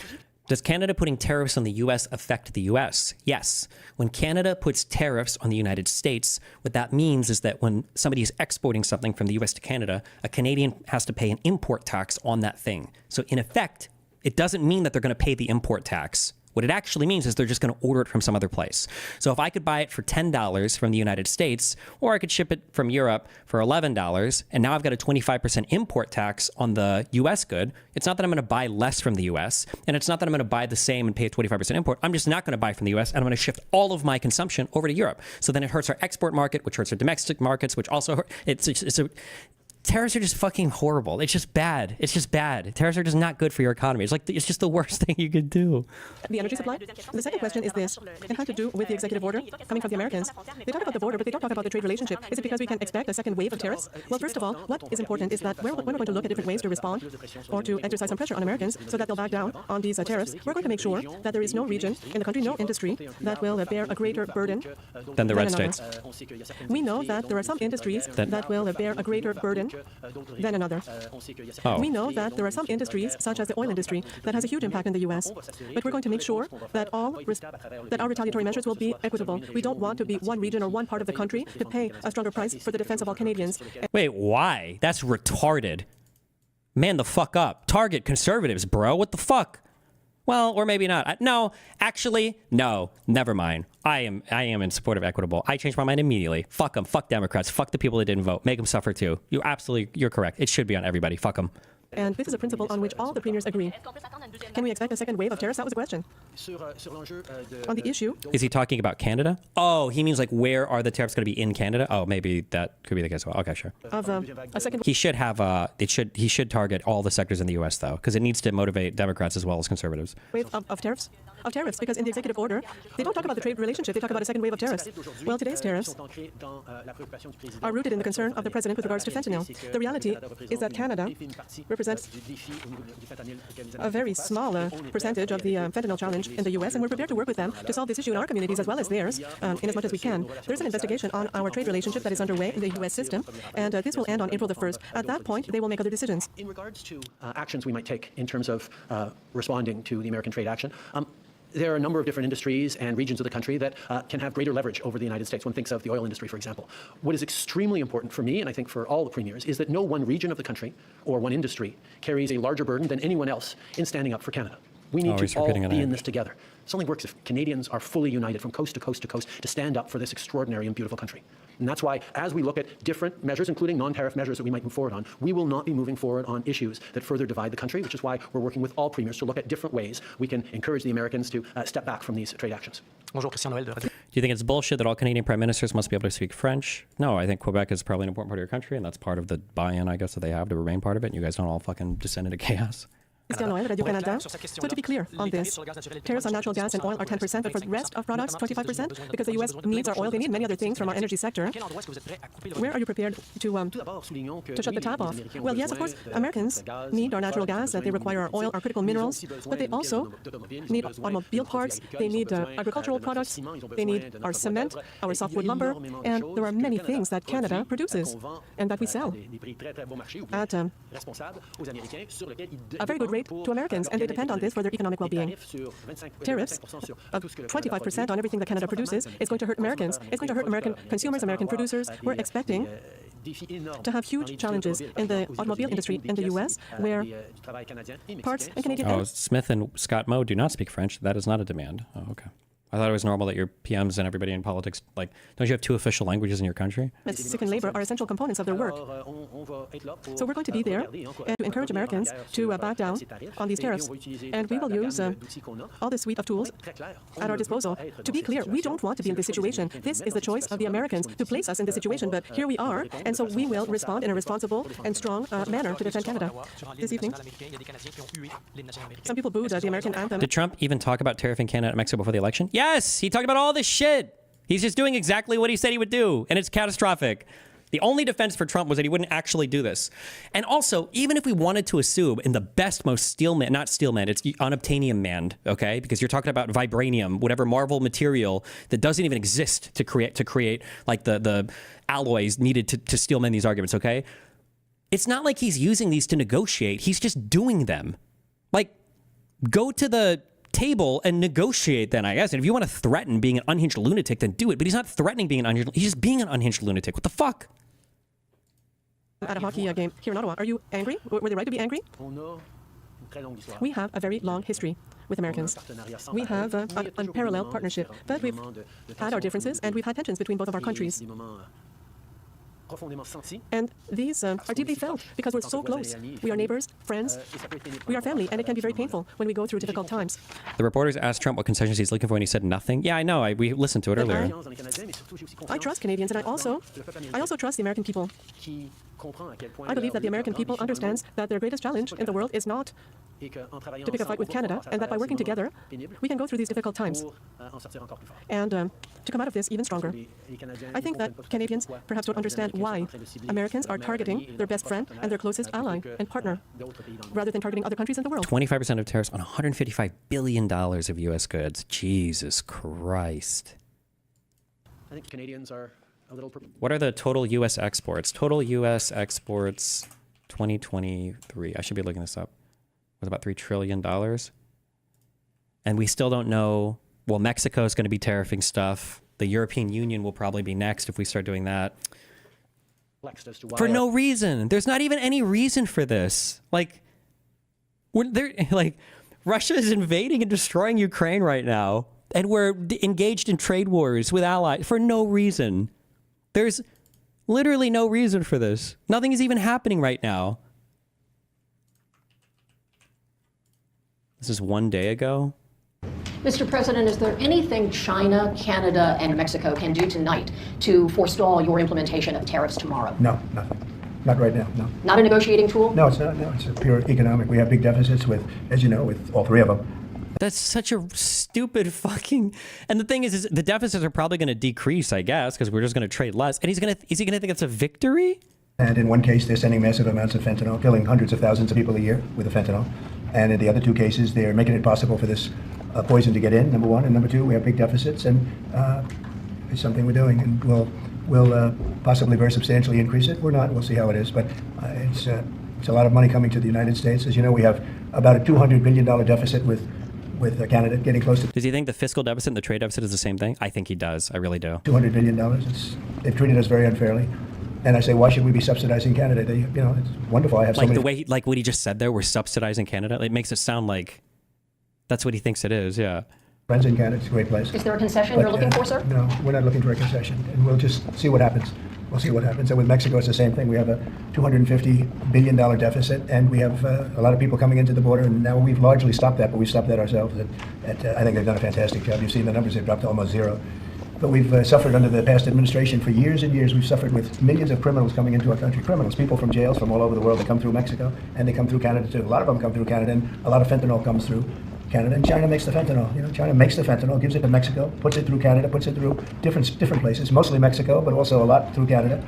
Does Canada putting tariffs on the U.S. affect the U.S.? Yes. When Canada puts tariffs on the United States, what that means is that when somebody is exporting something from the U.S. to Canada, a Canadian has to pay an import tax on that thing. So in effect, it doesn't mean that they're going to pay the import tax. What it actually means is they're just going to order it from some other place. So if I could buy it for $10 from the United States, or I could ship it from Europe for $11, and now I've got a 25% import tax on the U.S. good, it's not that I'm going to buy less from the U.S., and it's not that I'm going to buy the same and pay a 25% import. I'm just not going to buy from the U.S., and I'm going to shift all of my consumption over to Europe. So then it hurts our export market, which hurts our domestic markets, which also tariffs are just fucking horrible. It's just bad. It's just bad. Tariffs are just not good for your economy. It's just the worst thing you could do. The energy supply. The second question is this. It had to do with the executive order coming from the Americans. They talk about the border, but they don't talk about the trade relationship. Is it because we can expect a second wave of tariffs? Well, first of all, what is important is that when we're going to look at different ways to respond or to exercise some pressure on Americans so that they'll back down on these tariffs, we're going to make sure that there is no region in the country, no industry that will bear a greater burden than the red another. states. We know that there are some industries that will bear a greater burden than another. Oh. We know that there are some industries, such as the oil industry, that has a huge impact in the U.S. But we're going to make sure that our retaliatory measures will be equitable. We don't want to be one region or one part of the country to pay a stronger price for the defense of all Canadians. Wait, why? That's retarded. Man the fuck up. Target conservatives, bro. What the fuck? Well, or maybe not. No, actually, no. Never mind. I am in support of equitable. I changed my mind immediately. Fuck them. Fuck Democrats. Fuck the people that didn't vote. Make them suffer too. You're correct. It should be on everybody. Fuck them. And this is a principle on which all the premiers agree. Can we expect a second wave of tariffs? That was the question. On the issue... Is he talking about Canada? Oh, he means like where are the tariffs going to be in Canada? Oh, maybe that could be the case. Well, okay, sure. Of a second... He should have... He should target all the sectors in the U.S., though, because it needs to motivate Democrats as well as conservatives. Wave of tariffs? Of tariffs, because in the executive order, they don't talk about the trade relationship. They talk about a second wave of tariffs. Well, today's tariffs are rooted in the concern of the president with regards to fentanyl. The reality is that Canada represents a very small percentage of the fentanyl challenge in the U.S., and we're prepared to work with them to solve this issue in our communities as well as theirs, in as much as we can. There's an investigation on our trade relationship that is underway in the U.S. system, and this will end on April the 1st. At that point, they will make other decisions. In regards to actions we might take in terms of responding to the American trade action, there are a number of different industries and regions of the country that can have greater leverage over the United States. One thinks of the oil industry, for example. What is extremely important for me, and I think for all the premiers, is that no one region of the country or one industry carries a larger burden than anyone else in standing up for Canada. We need he's to all repeating an be in act. this together. This only works if Canadians are fully united from coast to coast to coast to stand up for this extraordinary and beautiful country. And that's why, as we look at different measures, including non-tariff measures that we might move forward on, we will not be moving forward on issues that further divide the country, which is why we're working with all premiers to look at different ways we can encourage the Americans to step back from these trade actions. Do you think it's bullshit that all Canadian prime ministers must be able to speak French? No, I think Quebec is probably an important part of your country, and that's part of the buy-in, I guess, that they have to remain part of it, and you guys don't all fucking descend into chaos. Christian Noël, Radio-Canada. So to be clear on this, tariffs on natural gas and oil are 10%, but for the rest of products, 25%, because the U.S. needs our oil. They need many other things from our energy sector. Where are you prepared to shut the tap off? Well, yes, of course, Americans need our natural gas. They require our oil, our critical minerals, but they also need automobile parts. They need agricultural products. They need our cement, our softwood lumber, and there are many things that Canada produces and that we sell at a very good rate to Americans, and they depend on this for their economic well-being. Tariffs of 25% on everything that Canada produces is going to hurt Americans. It's going to hurt American consumers, American producers. We're expecting to have huge challenges in the automobile industry in the U.S., where parts and Canadian... Oh, Smith and Scott Moe do not speak French. That is not a demand. Oh, okay. I thought it was normal that your PMs and everybody in politics, like, don't you have 2 official languages in your country? Mexican labor are essential components of their work. So we're going to be there and to encourage Americans to back down on these tariffs. And we will use all the suite of tools at our disposal. To be clear, we don't want to be in this situation. This is the choice of the Americans to place us in this situation, but here we are, and so we will respond in a responsible and strong manner to defend Canada. This evening, some people booed the American anthem. Did Trump even talk about tariffing Canada and Mexico before the election? Yes, he talked about all this shit. He's just doing exactly what he said he would do, and it's catastrophic. The only defense for Trump was that he wouldn't actually do this. And also, even if we wanted to assume in the best, most steelman, not steelman, it's unobtainium man, okay? Because you're talking about vibranium, whatever Marvel material that doesn't even exist to create like the alloys needed to steelman these arguments, okay? It's not like he's using these to negotiate. He's just doing them. Like, go to the table and negotiate then, I guess. And if you want to threaten being an unhinged lunatic, then do it. But he's not threatening being an unhinged, he's just being an unhinged lunatic. What the fuck? At a hockey game here in Ottawa. Are you angry? Were they right to be angry? We have a very long history with Americans. We have an unparalleled partnership, but we've had our differences and we've had tensions between both of our countries. And these are deeply felt because we're so close. We are neighbors, friends, we are family, and it can be very painful when we go through difficult times. The reporters asked Trump what concessions he's looking for, and he said nothing. Yeah, I know. We listened to it earlier. I trust Canadians, and I also trust the American people. I believe that the American people understands that their greatest challenge in the world is not to pick a fight with Canada, and that by working together, we can go through these difficult times and to come out of this even stronger. I think that Canadians perhaps don't understand why Americans are targeting their best friend and their closest ally and partner, rather than targeting other countries in the world. 25% of tariffs on $155 billion of U.S. goods. Jesus Christ. I think Canadians are a little... What are the total U.S. exports? Total U.S. exports 2023. I should be looking this up. Was about $3 trillion. And we still don't know. Well, Mexico is going to be tariffing stuff. The European Union will probably be next if we start doing that. For no reason. There's not even any reason for this. Like, Russia is invading and destroying Ukraine right now, and we're engaged in trade wars with allies for no reason. There's literally no reason for this. Nothing is even happening right now. This is 1 day ago. Mr. President, is there anything China, Canada, and Mexico can do tonight to forestall your implementation of tariffs tomorrow? No, nothing. Not right now, no. Not a negotiating tool? No, it's not. No, it's a pure economic. We have big deficits with, as you know, with all 3 of them. That's such a stupid fucking... And the thing is the deficits are probably going to decrease, I guess, because we're just going to trade less. And is he going to think it's a victory? And in one case, they're sending massive amounts of fentanyl, killing hundreds of thousands of people a year with the fentanyl. And in the other 2 cases, they're making it possible for this poison to get in, number 1. And number 2, we have big deficits, and it's something we're doing. And we'll possibly very substantially increase it. We're not. We'll see how it is. But it's a lot of money coming to the United States. As you know, we have about a $200 billion deficit with Canada, getting close to... Does he think the fiscal deficit and the trade deficit is the same thing? I think he does. I really do. $200 billion. They've treated us very unfairly. And I say, why should we be subsidizing Canada? It's wonderful. I have so many... The way, like what he just said there, we're subsidizing Canada. It makes it sound like That's what he thinks it is, yeah. Friends in Canada, it's a great place. Is there a concession you're looking for, sir? No, we're not looking for a concession, and we'll just see what happens. We'll see what happens. And with Mexico, it's the same thing. We have a $250 billion deficit, and we have a lot of people coming into the border, and now we've largely stopped that, but we've stopped that ourselves. I think they've done a fantastic job. You've seen the numbers, they've dropped to almost zero. But we've suffered under the past administration for years and years. We've suffered with millions of criminals coming into our country. Criminals, people from jails from all over the world. They come through Mexico, and they come through Canada too. A lot of them come through Canada, and a lot of fentanyl comes through Canada. And China makes the fentanyl. You know, China makes the fentanyl, gives it to Mexico, puts it through Canada, puts it through different places, mostly Mexico, but also a lot through Canada.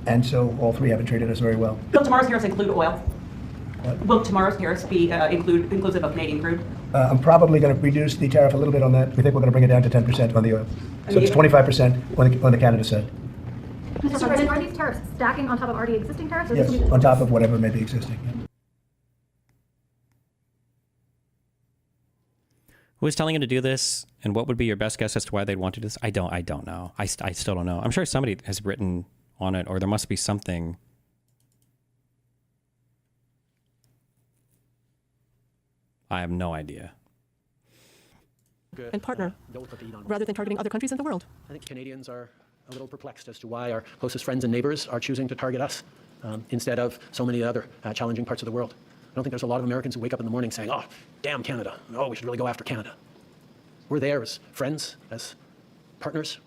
And so all three haven't treated us very well. Will tomorrow's tariffs include oil? What? Will tomorrow's tariffs be inclusive of Canadian crude? I'm probably going to reduce the tariff a little bit on that. We think we're going to bring it down to 10% on the oil. So it's 25% on the Canada side. Mr. President, are these tariffs stacking on top of already existing tariffs? Or Yes, on top of whatever may be existing. Who is telling him to do this, and what would be your best guess as to why they'd want to do this? I don't know. I still don't know. I'm sure somebody has written on it, or there must be something. I have no idea. And partner, rather than targeting other countries in the world. I think Canadians are a little perplexed as to why our closest friends and neighbors are choosing to target us instead of so many other challenging parts of the world. I don't think there's a lot of Americans who wake up in the morning saying, oh, damn Canada. Oh, we should really go after Canada. We're there as friends, as partners.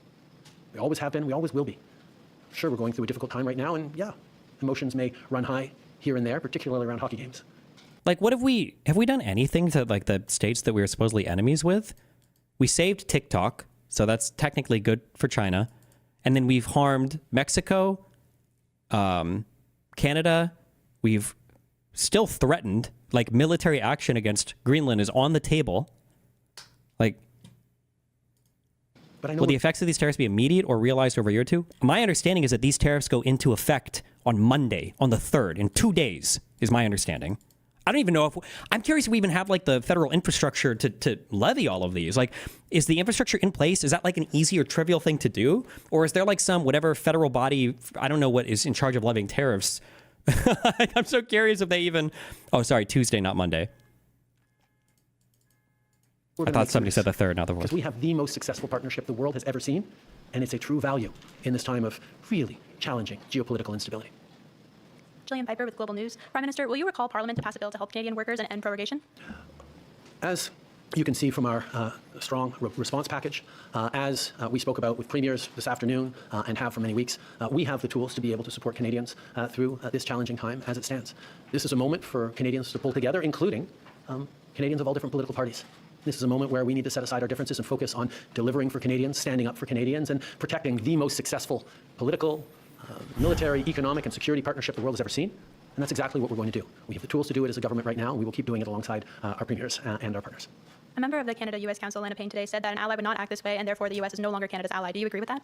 We always have been, we always will be. Sure, we're going through a difficult time right now, and yeah, emotions may run high here and there, particularly around hockey games. Like, what have we done anything to, like, the states that we were supposedly enemies with? We saved TikTok, so that's technically good for China. And then we've harmed Mexico, Canada. We've still threatened, like, military action against Greenland is on the table. Like, will the effects of these tariffs be immediate or realized over a year or two? My understanding is that these tariffs go into effect on Monday, on the 3rd, in 2 days, is my understanding. I don't even know if I'm curious if we even have like the federal infrastructure to levy all of these. Like, is the infrastructure in place? Is that like an easy or trivial thing to do? Or is there like some whatever federal body, I don't know what is in charge of levying tariffs. I'm so curious if they even, oh, sorry, Tuesday, not Monday. I thought somebody said the 3rd, not the 4th. Because we have the most successful partnership the world has ever seen, and it's a true value in this time of really challenging geopolitical instability. Jillian Piper with Global News. Prime Minister, will you recall Parliament to pass a bill to help Canadian workers and end prorogation? As you can see from our strong response package, as we spoke about with premiers this afternoon and have for many weeks, we have the tools to be able to support Canadians through this challenging time as it stands. This is a moment for Canadians to pull together, including Canadians of all different political parties. This is a moment where we need to set aside our differences and focus on delivering for Canadians, standing up for Canadians, and protecting the most successful political, military, economic, and security partnership the world has ever seen. And that's exactly what we're going to do. We have the tools to do it as a government right now, and we will keep doing it alongside our premiers and our partners. A member of the Canada-U.S. Council, Lana Payne, today said that an ally would not act this way, and therefore the U.S. is no longer Canada's ally. Do you agree with that?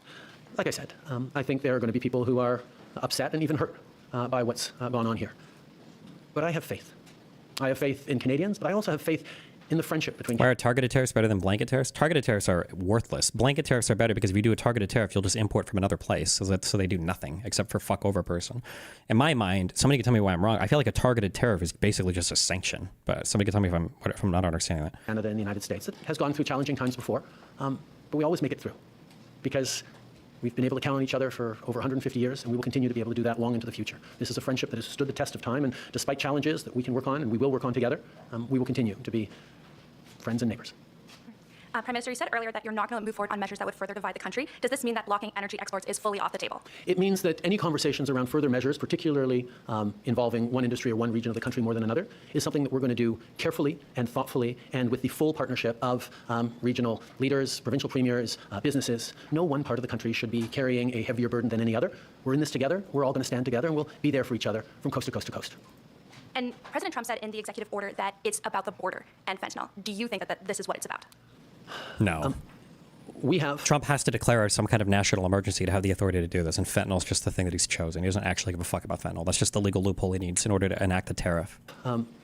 Like I said, I think there are going to be people who are upset and even hurt by what's gone on here. But I have faith. I have faith in Canadians, but I also have faith in the friendship between. Why are targeted tariffs better than blanket tariffs? Targeted tariffs are worthless. Blanket tariffs are better because if you do a targeted tariff, you'll just import from another place. So they do nothing except for fuck over a person. In my mind, somebody can tell me why I'm wrong. I feel like a targeted tariff is basically just a sanction. But somebody can tell me if I'm not understanding that. Canada and the United States. It has gone through challenging times before, but we always make it through because we've been able to count on each other for over 150 years, and we will continue to be able to do that long into the future. This is a friendship that has stood the test of time, and despite challenges that we can work on and we will work on together, we will continue to be friends and neighbors. Prime Minister, you said earlier that you're not going to move forward on measures that would further divide the country. Does this mean that blocking energy exports is fully off the table? It means that any conversations around further measures, particularly involving one industry or one region of the country more than another, is something that we're going to do carefully and thoughtfully and with the full partnership of regional leaders, provincial premiers, businesses. No one part of the country should be carrying a heavier burden than any other. We're in this together. We're all going to stand together, and we'll be there for each other from coast to coast to coast. And President Trump said in the executive order that it's about the border and fentanyl. Do you think that this is what it's about? No. Trump has to declare some kind of national emergency to have the authority to do this, and fentanyl is just the thing that he's chosen. He doesn't actually give a fuck about fentanyl. That's just the legal loophole he needs in order to enact the tariff.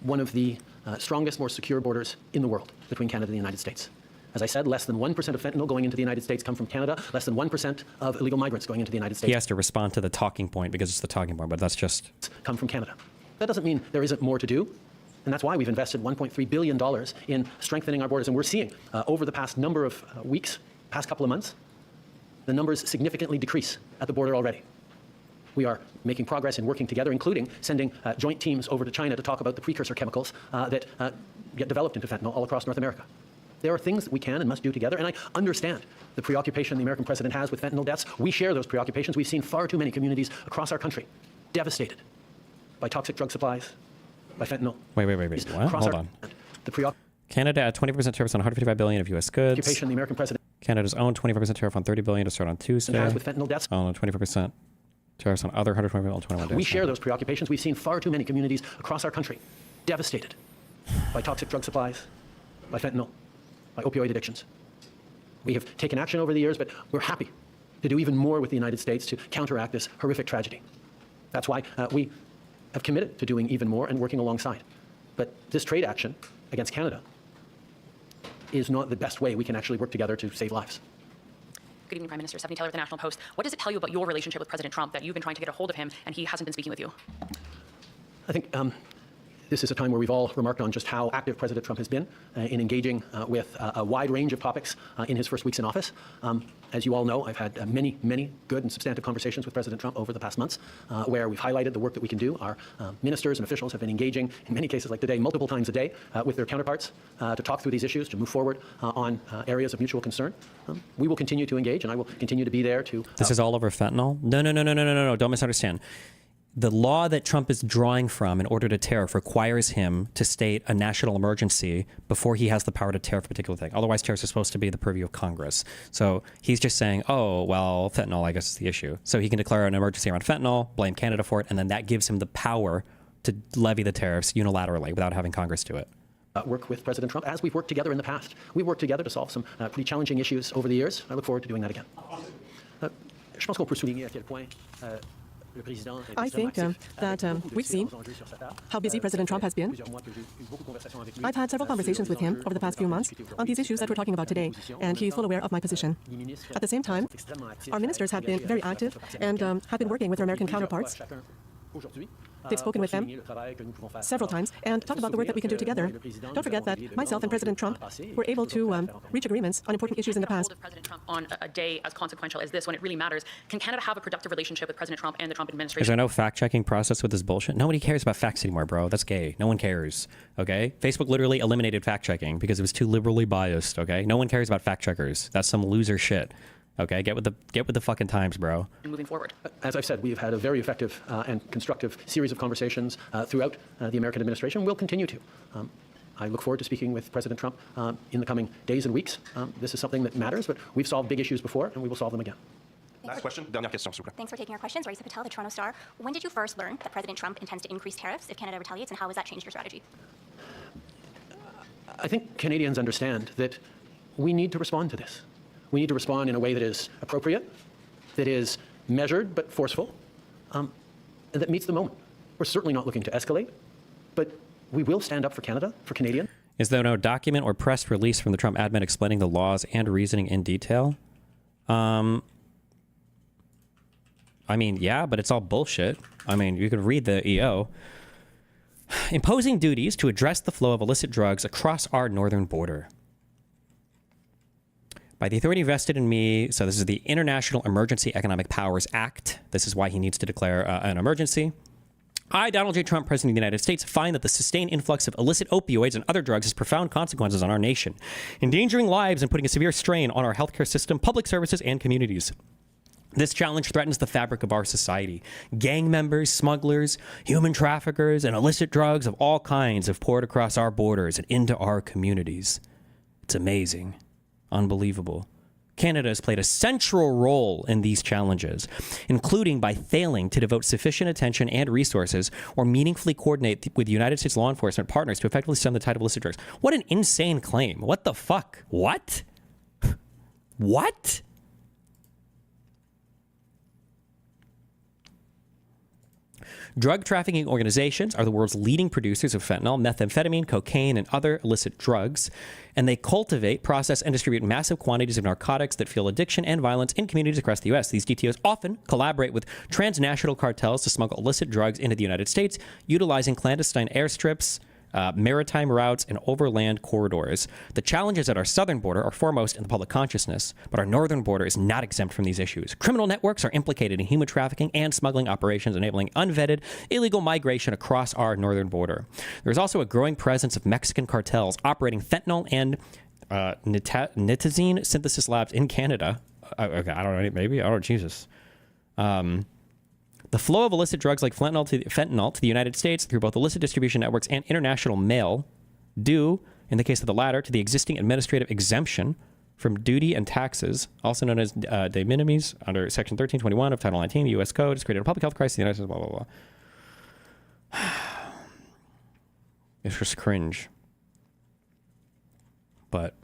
One of the strongest, more secure borders in the world between Canada and the United States. As I said, less than 1% of fentanyl going into the United States come from Canada, less than 1% of illegal migrants going into the United States. He has to respond to the talking point because it's the talking point, but that's just... come from Canada. That doesn't mean there isn't more to do. And that's why we've invested $1.3 billion in strengthening our borders. And we're seeing over the past number of weeks, past couple of months, the numbers significantly decrease at the border already. We are making progress in working together, including sending joint teams over to China to talk about the precursor chemicals that get developed into fentanyl all across North America. There are things that we can and must do together, and I understand the preoccupation the American president has with fentanyl deaths. We share those preoccupations. We've seen far too many communities across our country devastated by toxic drug supplies, by fentanyl. Wait. What? Hold on. Canada at 20% tariffs on 155 billion of U.S. goods. The American president. Canada's own 25% tariff on 30 billion to start on Tuesday. With fentanyl deaths. Oh, 25% tariffs on other 120 billion on 21 days. We share those preoccupations. We've seen far too many communities across our country devastated by toxic drug supplies, by fentanyl, by opioid addictions. We have taken action over the years, but we're happy to do even more with the United States to counteract this horrific tragedy. That's why we have committed to doing even more and working alongside. But this trade action against Canada is not the best way we can actually work together to save lives. Good evening, Prime Minister. Stephanie Taylor with the National Post. What does it tell you about your relationship with President Trump that you've been trying to get a hold of him and he hasn't been speaking with you? I think this is a time where we've all remarked on just how active President Trump has been in engaging with a wide range of topics in his first weeks in office. As you all know, I've had many, many good and substantive conversations with President Trump over the past months where we've highlighted the work that we can do. Our ministers and officials have been engaging, in many cases like today, multiple times a day with their counterparts to talk through these issues, to move forward on areas of mutual concern. We will continue to engage, and I will continue to be there to... This is all over fentanyl? No. Don't misunderstand. The law that Trump is drawing from in order to tariff requires him to state a national emergency before he has the power to tariff a particular thing. Otherwise, tariffs are supposed to be the purview of Congress. So he's just saying, oh, well, fentanyl, I guess, is the issue. So he can declare an emergency around fentanyl, blame Canada for it, and then that gives him the power to levy the tariffs unilaterally without having Congress do it. Work with President Trump as we've worked together in the past. We've worked together to solve some pretty challenging issues over the years. I look forward to doing that again. Je pense qu'on peut souligner à quel point I think that we've seen how busy President Trump has been. I've had several conversations with him over the past few months on these issues that we're talking about today, and he's full aware of my position. At the same time, our ministers have been very active and have been working with their American counterparts. They've spoken with them several times and talked about the work that we can do together. Don't forget that myself and President Trump were able to reach agreements on important issues in the past. President Trump on a day as consequential as this, when it really matters, can Canada have a productive relationship with President Trump and the Trump administration? Is there no fact-checking process with this bullshit? Nobody cares about facts anymore, bro. That's gay. No one cares, okay? Facebook literally eliminated fact-checking because it was too liberally biased, okay? No one cares about fact-checkers. That's some loser shit. Okay, get with the fucking times, bro. Moving forward. As I've said, we've had a very effective and constructive series of conversations throughout the American administration. We'll continue to. I look forward to speaking with President Trump in the coming days and weeks. This is something that matters, but we've solved big issues before, and we will solve them again. Last question. Dernière question, s'il vous plaît. Thanks for taking our questions. Raisa Patel, the Toronto Star. When did you first learn that President Trump intends to increase tariffs if Canada retaliates, and how has that changed your strategy? I think Canadians understand that we need to respond to this. We need to respond in a way that is appropriate, that is measured but forceful, and that meets the moment. We're certainly not looking to escalate, but we will stand up for Canada, for Canadians. Is there no document or press release from the Trump admin explaining the laws and reasoning in detail? I mean, yeah, but it's all bullshit. I mean, you can read the EO. Imposing duties to address the flow of illicit drugs across our northern border. By the authority vested in me, so this is the International Emergency Economic Powers Act. This is why he needs to declare an emergency. I, Donald J. Trump, President of the United States, find that the sustained influx of illicit opioids and other drugs has profound consequences on our nation, endangering lives and putting a severe strain on our healthcare system, public services, and communities. This challenge threatens the fabric of our society. Gang members, smugglers, human traffickers, and illicit drugs of all kinds have poured across our borders and into our communities. It's amazing. Unbelievable. Canada has played a central role in these challenges, including by failing to devote sufficient attention and resources or meaningfully coordinate with United States law enforcement partners to effectively stem the tide of illicit drugs. What an insane claim. What the fuck? What? What? Drug trafficking organizations are the world's leading producers of fentanyl, methamphetamine, cocaine, and other illicit drugs, and they cultivate, process, and distribute massive quantities of narcotics that fuel addiction and violence in communities across the U.S. These DTOs often collaborate with transnational cartels to smuggle illicit drugs into the United States, utilizing clandestine airstrips, maritime routes, and overland corridors. The challenges at our southern border are foremost in the public consciousness, but our northern border is not exempt from these issues. Criminal networks are implicated in human trafficking and smuggling operations, enabling unvetted illegal migration across our northern border. There is also a growing presence of Mexican cartels operating fentanyl and nitazene synthesis labs in Canada. Okay, I don't know, maybe? Oh, Jesus. The flow of illicit drugs like fentanyl to the United States through both illicit distribution networks and international mail, due, in the case of the latter, to the existing administrative exemption from duty and taxes, also known as de minimis, under Section 1321 of Title 19 of the U.S. Code, has created a public health crisis in the United States, blah, blah, blah. It's just cringe. But...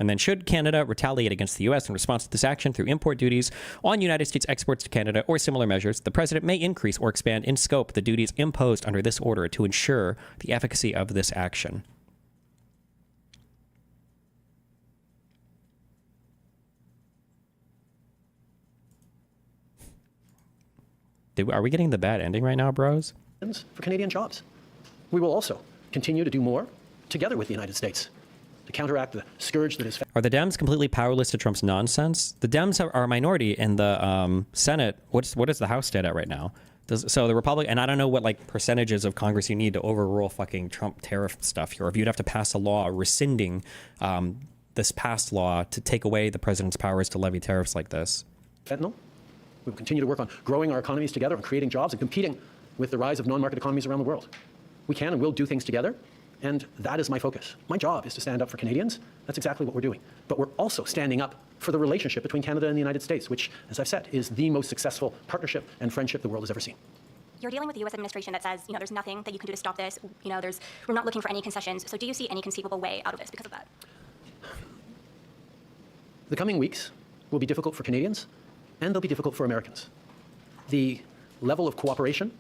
And then should Canada retaliate against the U.S. in response to this action through import duties on United States exports to Canada or similar measures, the President may increase or expand in scope the duties imposed under this order to ensure the efficacy of this action. Are we getting the bad ending right now, bros? For Canadian jobs. We will also continue to do more together with the United States to counteract the scourge that is... Are the Dems completely powerless to Trump's nonsense? The Dems are a minority in the Senate. What is the House state at right now? So the Republican, and I don't know what like percentages of Congress you need to overrule fucking Trump tariff stuff, or if you'd have to pass a law rescinding this past law to take away the president's powers to levy tariffs like this. Fentanyl. We will continue to work on growing our economies together and creating jobs and competing with the rise of non-market economies around the world. We can and will do things together. And that is my focus. My job is to stand up for Canadians. That's exactly what we're doing. But we're also standing up for the relationship between Canada and the United States, which, as I've said, is the most successful partnership and friendship the world has ever seen. You're dealing with the U.S. administration that says, there's nothing that you can do to stop this. We're not looking for any concessions. So do you see any conceivable way out of this because of that? The coming weeks will be difficult for Canadians, and they'll be difficult for Americans. The level of cooperation,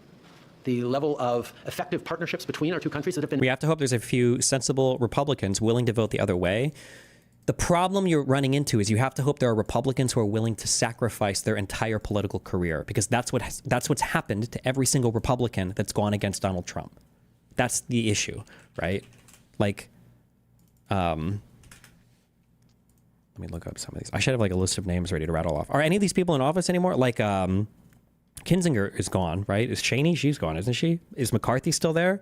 the level of effective partnerships between our two countries that have been... We have to hope there's a few sensible Republicans willing to vote the other way. The problem you're running into is you have to hope there are Republicans who are willing to sacrifice their entire political career, because that's what's happened to every single Republican that's gone against Donald Trump. That's the issue, right? Like, let me look up some of these. I should have like a list of names ready to rattle off. Are any of these people in office anymore? Like, Kinzinger is gone, right? Is Cheney? She's gone, isn't she? Is McCarthy still there?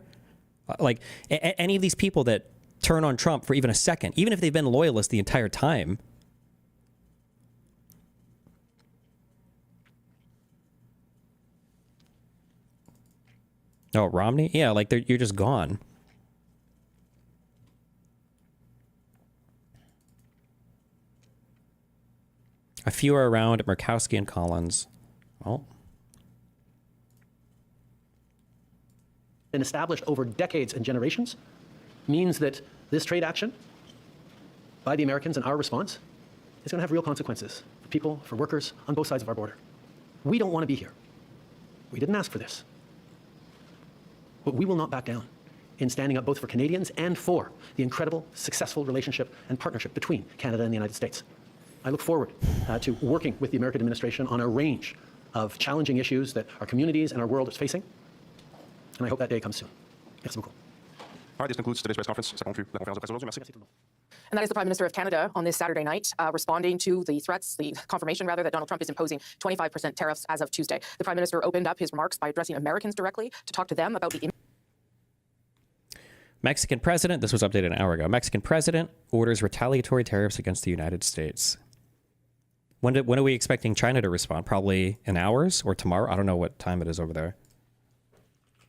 Like, any of these people that turn on Trump for even a second, even if they've been loyalists the entire time. Oh, Romney? Yeah, like you're just gone. A few are around, Murkowski and Collins. Oh. And established over decades and generations means that this trade action by the Americans and our response is going to have real consequences for people, for workers on both sides of our border. We don't want to be here. We didn't ask for this. But we will not back down in standing up both for Canadians and for the incredible, successful relationship and partnership between Canada and the United States. I look forward to working with the American administration on a range of challenging issues that our communities and our world is facing. And I hope that day comes soon. Merci beaucoup. All right, this concludes today's press conference. Ça conclut la conférence de presse aujourd'hui. Merci. And that is the Prime Minister of Canada on this Saturday night, responding to the threats, the confirmation rather, that Donald Trump is imposing 25% tariffs as of Tuesday. The Prime Minister opened up his remarks by addressing Americans directly to talk to them about the... Mexican president, this was updated an hour ago. Mexican president orders retaliatory tariffs against the United States. When are we expecting China to respond? Probably in hours or tomorrow? I don't know what time it is over there.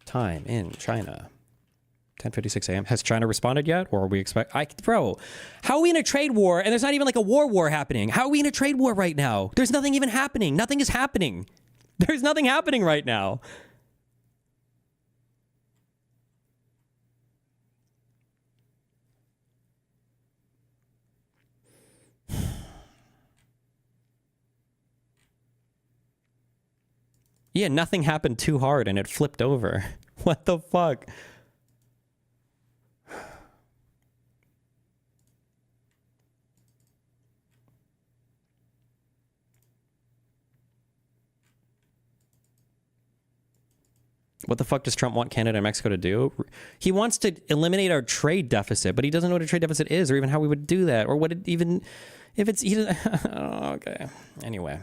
Time in China. 10:56 a.m. Has China responded yet? Or are we bro, how are we in a trade war and there's not even like a war happening? How are we in a trade war right now? There's nothing even happening. Nothing is happening. There's nothing happening right now. Yeah, nothing happened too hard and it flipped over. What the fuck? What the fuck does Trump want Canada and Mexico to do? He wants to eliminate our trade deficit, but he doesn't know what a trade deficit is or even how we would do that or what it even, if it's, okay. Anyway.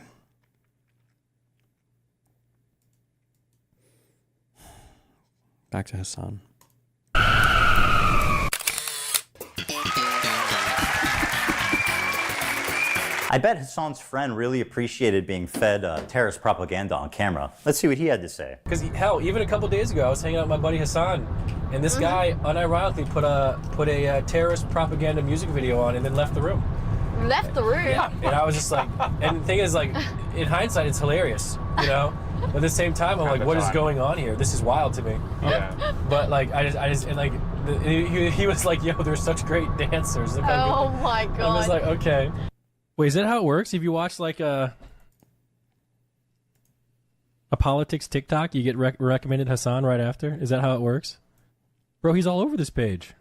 Back to Hassan. I bet Hassan's friend really appreciated being fed terrorist propaganda on camera. Let's see what he had to say. Because hell, even a couple days ago, I was hanging out with my buddy Hassan, and this guy unironically put a terrorist propaganda music video on and then left the room. Left the room? Yeah, and I was just like, and the thing is, like, in hindsight, it's hilarious, you know? But at the same time, I'm like, what is going on here? This is wild to me. Yeah. But like, I just, and like, he was like, yo, they're such great dancers. Look how good. My God. I was like, okay. Wait, is that how it works? If you watch like a politics TikTok, you get recommended Hassan right after? Is that how it works? Bro, he's all over this page.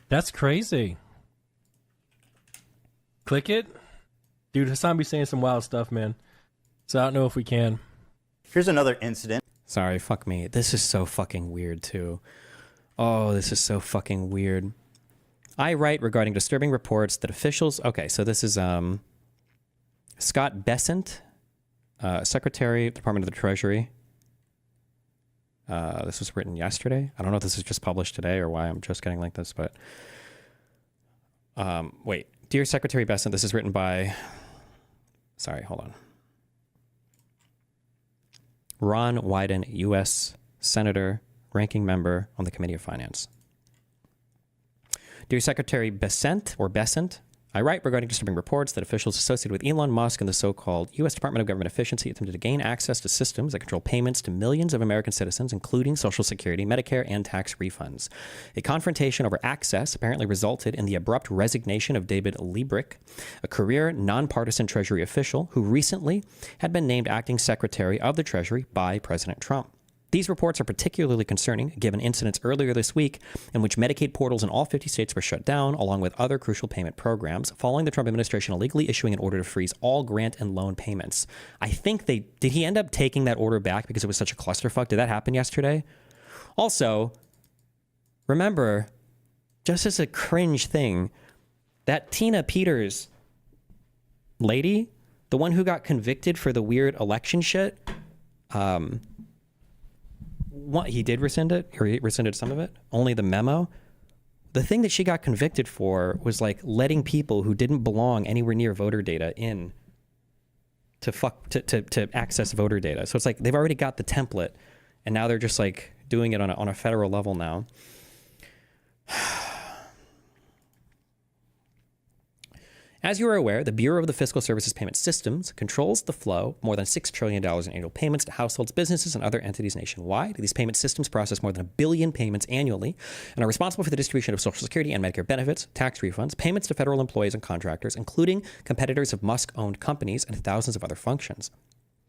That's crazy. Click it. Dude, Hassan be saying some wild stuff, man. So I don't know if we can. Here's another incident. Sorry, fuck me. This is so fucking weird, too. Oh, this is so fucking weird. I write regarding disturbing reports that officials... Okay, so this is Scott Bessent, Secretary of the Department of the Treasury. This was written yesterday. I don't know if this is just published today or why I'm just getting like this, but... wait. Dear Secretary Bessent, this is written by... Sorry, hold on. Ron Wyden, U.S. Senator, ranking member on the Committee of Finance. Dear Secretary Bessent, I write regarding disturbing reports that officials associated with Elon Musk and the so-called U.S. Department of Government Efficiency attempted to gain access to systems that control payments to millions of American citizens, including Social Security, Medicare, and tax refunds. A confrontation over access apparently resulted in the abrupt resignation of David Liebrick, a career nonpartisan Treasury official who recently had been named acting Secretary of the Treasury by President Trump. These reports are particularly concerning given incidents earlier this week in which Medicaid portals in all 50 states were shut down, along with other crucial payment programs, following the Trump administration illegally issuing an order to freeze all grant and loan payments. I think did he end up taking that order back because it was such a clusterfuck? Did that happen yesterday? Also, remember, just as a cringe thing, that Tina Peters lady, the one who got convicted for the weird election shit, he did rescind it, or he rescinded some of it, only the memo. The thing that she got convicted for was like letting people who didn't belong anywhere near voter data in to access voter data. So it's like they've already got the template, and now they're just like doing it on a federal level now. As you are aware, the Bureau of the Fiscal Services Payment Systems controls the flow of more than $6 trillion in annual payments to households, businesses, and other entities nationwide. These payment systems process more than 1 billion payments annually and are responsible for the distribution of Social Security and Medicare benefits, tax refunds, payments to federal employees and contractors, including competitors of Musk-owned companies, and thousands of other functions.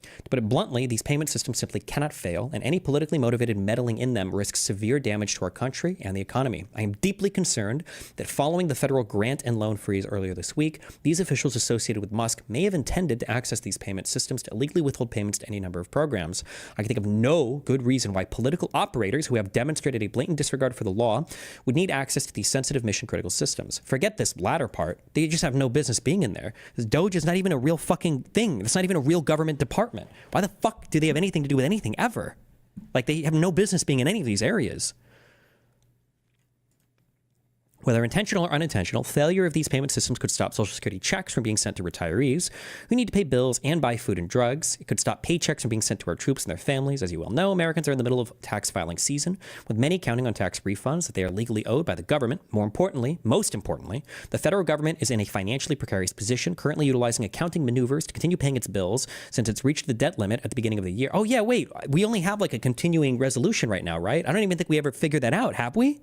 To put it bluntly, these payment systems simply cannot fail, and any politically motivated meddling in them risks severe damage to our country and the economy. I am deeply concerned that following the federal grant and loan freeze earlier this week, these officials associated with Musk may have intended to access these payment systems to illegally withhold payments to any number of programs. I can think of no good reason why political operators who have demonstrated a blatant disregard for the law would need access to these sensitive mission-critical systems. Forget this latter part. They just have no business being in there. This Doge is not even a real fucking thing. It's not even a real government department. Why the fuck do they have anything to do with anything ever? Like, they have no business being in any of these areas. Whether intentional or unintentional, failure of these payment systems could stop Social Security checks from being sent to retirees who need to pay bills and buy food and drugs. It could stop paychecks from being sent to our troops and their families. As you well know, Americans are in the middle of tax filing season, with many counting on tax refunds that they are legally owed by the government. Most importantly, the federal government is in a financially precarious position, currently utilizing accounting maneuvers to continue paying its bills since it's reached the debt limit at the beginning of the year. Oh yeah, wait, we only have like a continuing resolution right now, right? I don't even think we ever figured that out, have we?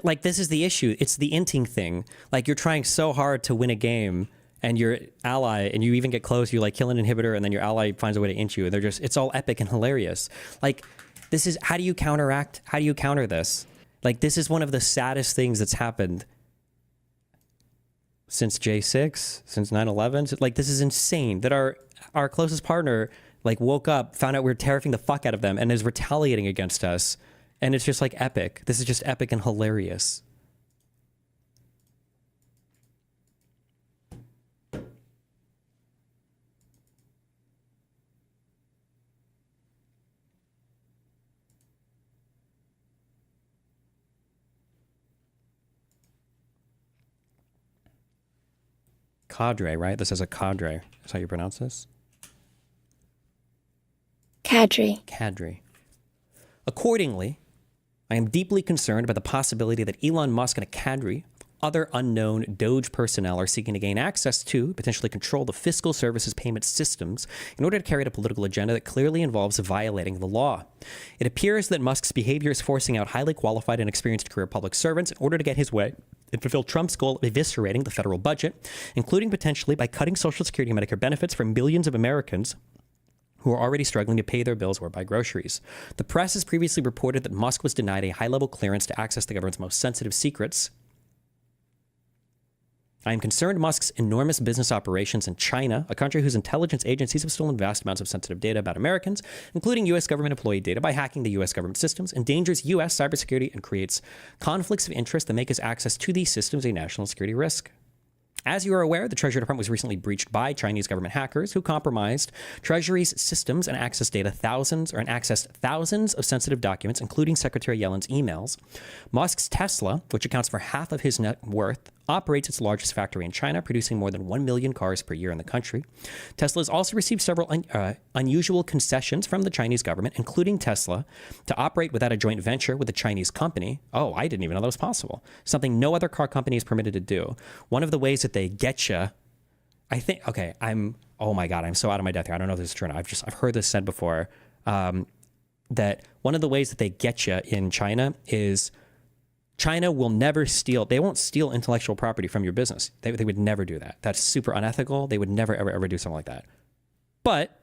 Like, this is the issue. It's the inting thing. Like, you're trying so hard to win a game, and your ally, and you even get close, you like kill an inhibitor, and then your ally finds a way to int you. And it's all epic and hilarious. Like, this is, how do you counter this? Like, this is one of the saddest things that's happened since J6, since 9/11. Like, this is insane that our closest partner, like, woke up, found out we were tariffing the fuck out of them, and is retaliating against us. And it's just, like, epic. This is just epic and hilarious. Cadre, right? This is a cadre. That's how you pronounce this? Cadre. Cadre. Accordingly, I am deeply concerned about the possibility that Elon Musk and a cadre of other unknown Doge personnel are seeking to gain access to, potentially control the fiscal services payment systems in order to carry out a political agenda that clearly involves violating the law. It appears that Musk's behavior is forcing out highly qualified and experienced career public servants in order to get his way and fulfill Trump's goal of eviscerating the federal budget, including potentially by cutting Social Security and Medicare benefits for millions of Americans who are already struggling to pay their bills or buy groceries. The press has previously reported that Musk was denied a high-level clearance to access the government's most sensitive secrets. I am concerned Musk's enormous business operations in China, a country whose intelligence agencies have stolen vast amounts of sensitive data about Americans, including U.S. government employee data, by hacking the U.S. government systems, endangers U.S. cybersecurity and creates conflicts of interest that make his access to these systems a national security risk. As you are aware, the Treasury Department was recently breached by Chinese government hackers who compromised Treasury's systems and accessed thousands of sensitive documents, including Secretary Yellen's emails. Musk's Tesla, which accounts for half of his net worth, operates its largest factory in China, producing more than 1 million cars per year in the country. Tesla has also received several unusual concessions from the Chinese government, including Tesla, to operate without a joint venture with a Chinese company. Oh, I didn't even know that was possible. Something no other car company is permitted to do. One of the ways that they get you, I think, okay, oh my God, I'm so out of my depth here. I don't know if this is true or not. I've heard this said before, that one of the ways that they get you in China is China will never steal. They won't steal intellectual property from your business. They would never do that. That's super unethical. They would never, ever do something like that. But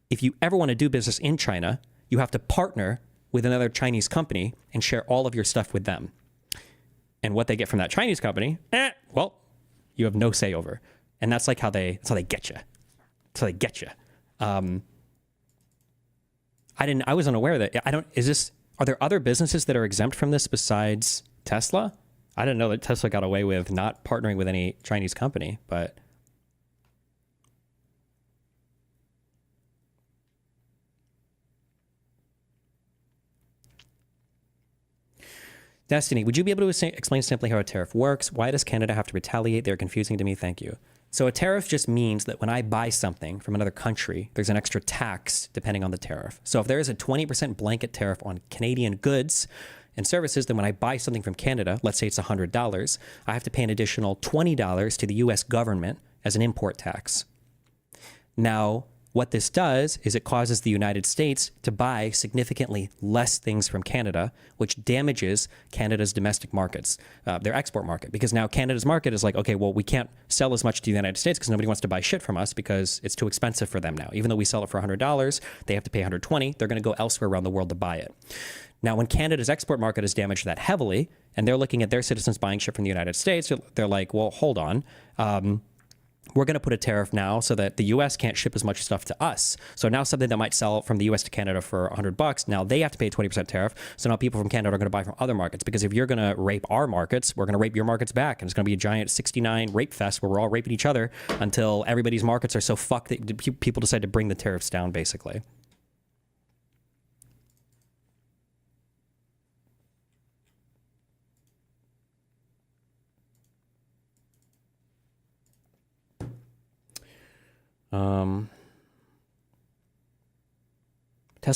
if you ever want to do business in China, you have to partner with another Chinese company and share all of your stuff with them. And what they get from that Chinese company, well, you have no say over. And that's like how they get you. That's how they get you. I was unaware that, are there other businesses that are exempt from this besides Tesla? I didn't know that Tesla got away with not partnering with any Chinese company, but Destiny, would you be able to explain simply how a tariff works? Why does Canada have to retaliate? They're confusing to me. Thank you. So a tariff just means that when I buy something from another country, there's an extra tax depending on the tariff. So if there is a 20% blanket tariff on Canadian goods and services, then when I buy something from Canada, let's say it's $100, I have to pay an additional $20 to the US government as an import tax. Now, what this does is it causes the United States to buy significantly less things from Canada, which damages Canada's domestic markets, their export market. Because now Canada's market is like, okay, well, we can't sell as much to the United States because nobody wants to buy shit from us because it's too expensive for them now. Even though we sell it for $100, they have to pay $120. They're going to go elsewhere around the world to buy it. Now, when Canada's export market is damaged that heavily, and they're looking at their citizens buying shit from the United States, they're like, well, hold on. We're going to put a tariff now so that the U.S. can't ship as much stuff to us. So now something that might sell from the U.S. to Canada for $100, now they have to pay a 20% tariff. So now people from Canada are going to buy from other markets, because if you're going to rape our markets, we're going to rape your markets back. And it's going to be a giant 69 rape fest where we're all raping each other until everybody's markets are so fucked that people decide to bring the tariffs down, basically.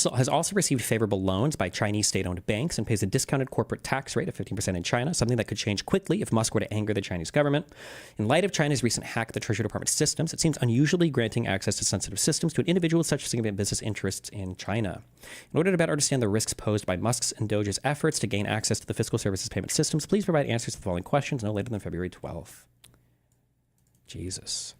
has also received favorable loans by Chinese state-owned banks and pays a discounted corporate tax rate of 15% in China, something that could change quickly if Musk were to anger the Chinese government. In light of China's recent hack of the Treasury Department systems, it seems unusually granting access to sensitive systems to an individual with such significant business interests in China. In order to better understand the risks posed by Musk's and Doge's efforts to gain access to the fiscal services payment systems, please provide answers to the following questions no later than February 12th. Jesus.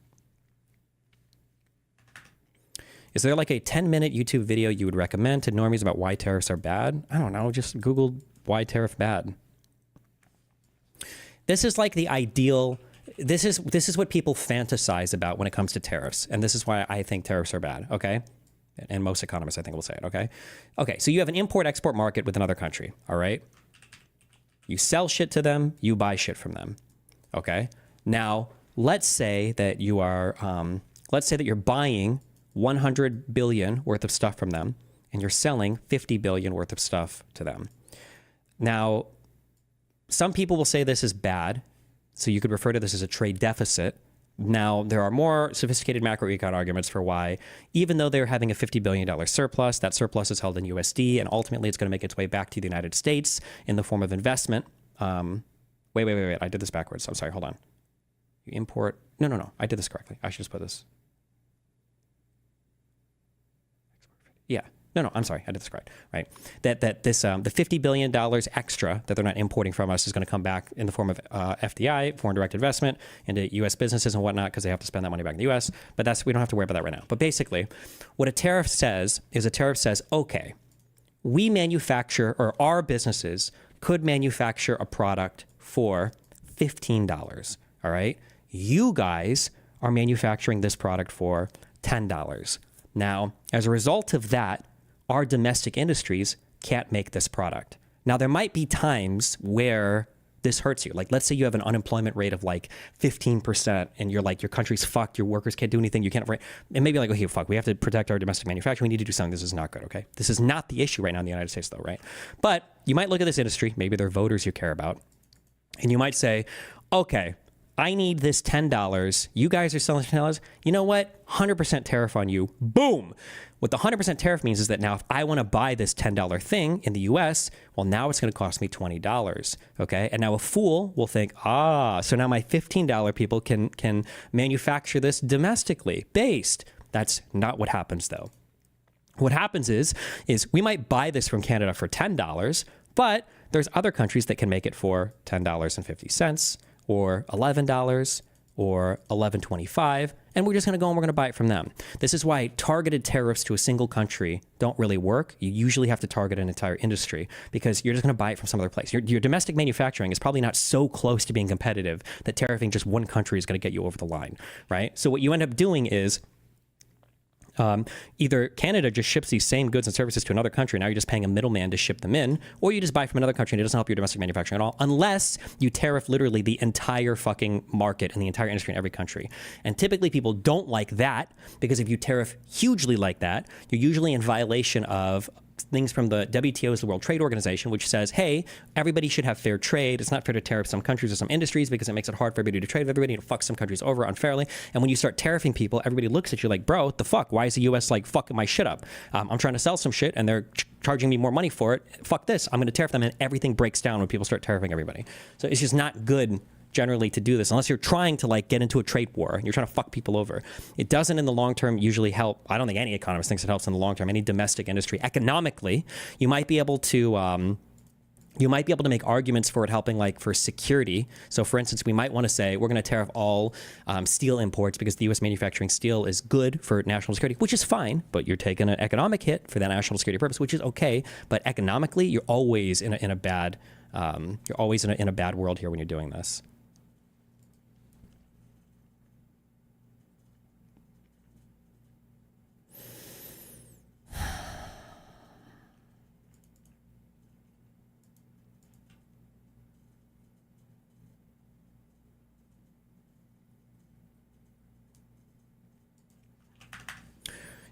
Is there like a 10-minute YouTube video you would recommend to normies about why tariffs are bad? I don't know. Just Google why tariff bad. This is like the ideal. This is what people fantasize about when it comes to tariffs. And this is why I think tariffs are bad. Okay. And most economists, I think, will say it. Okay. Okay. So you have an import-export market with another country. All right. You sell shit to them. You buy shit from them. Okay. Now, let's say that you are, let's say that you're buying 100 billion worth of stuff from them, and you're selling 50 billion worth of stuff to them. Now, some people will say this is bad, so you could refer to this as a trade deficit. Now, there are more sophisticated macroecon arguments for why, even though they're having a $50 billion surplus, that surplus is held in USD, and ultimately it's going to make its way back to the United States in the form of investment. Wait. I did this backwards. I'm sorry. Hold on. You import. No. I did this correctly. I should just put this. Yeah. No, I'm sorry. I did this correct. Right. That this the $50 billion extra that they're not importing from us is going to come back in the form of FDI, foreign direct investment, into U.S. businesses and whatnot, because they have to spend that money back in the U.S. But we don't have to worry about that right now. But basically, what a tariff says is okay, we manufacture, or our businesses could manufacture a product for $15. All right. You guys are manufacturing this product for $10. Now, as a result of that, our domestic industries can't make this product. Now, there might be times where this hurts you. Like, let's say you have an unemployment rate of like 15% and you're like, your country's fucked, your workers can't do anything, you can't, and maybe like, okay, fuck, we have to protect our domestic manufacturing, we need to do something, this is not good, okay? This is not the issue right now in the United States though, right? But you might look at this industry, maybe they're voters you care about, and you might say, okay, I need this $10. You guys are selling $10. You know what? 100% tariff on you. Boom. What the 100% tariff means is that now if I want to buy this $10 thing in the US, well, now it's going to cost me $20. Okay. And now a fool will think, so now my $15 people can manufacture this domestically based. That's not what happens though. What happens is we might buy this from Canada for $10, but there's other countries that can make it for $10.50. Or $11 or $11.25, and we're just going to go and we're going to buy it from them. This is why targeted tariffs to a single country don't really work. You usually have to target an entire industry because you're just going to buy it from some other place. Your domestic manufacturing is probably not so close to being competitive that tariffing just one country is going to get you over the line, right? So what you end up doing is either Canada just ships these same goods and services to another country, now you're just paying a middleman to ship them in, or you just buy from another country and it doesn't help your domestic manufacturing at all, unless you tariff literally the entire fucking market and the entire industry in every country. And typically people don't like that, because if you tariff hugely like that, you're usually in violation of things from the WTO, the World Trade Organization, which says, hey, everybody should have fair trade. It's not fair to tariff some countries or some industries because it makes it hard for everybody to trade with everybody and it fucks some countries over unfairly. And when you start tariffing people, everybody looks at you like, bro, what the fuck? Why is the U.S. like fucking my shit up? I'm trying to sell some shit and they're charging me more money for it. Fuck this. I'm going to tariff them, and everything breaks down when people start tariffing everybody. So it's just not good generally to do this unless you're trying to like get into a trade war and you're trying to fuck people over. It doesn't in the long term usually help. I don't think any economist thinks it helps in the long term. Any domestic industry economically, you might be able to make arguments for it helping, like for security. So for instance, we might want to say we're going to tariff all steel imports because the U.S. manufacturing steel is good for national security, which is fine, but you're taking an economic hit for that national security purpose, which is okay. But economically, you're always in a bad world here when you're doing this.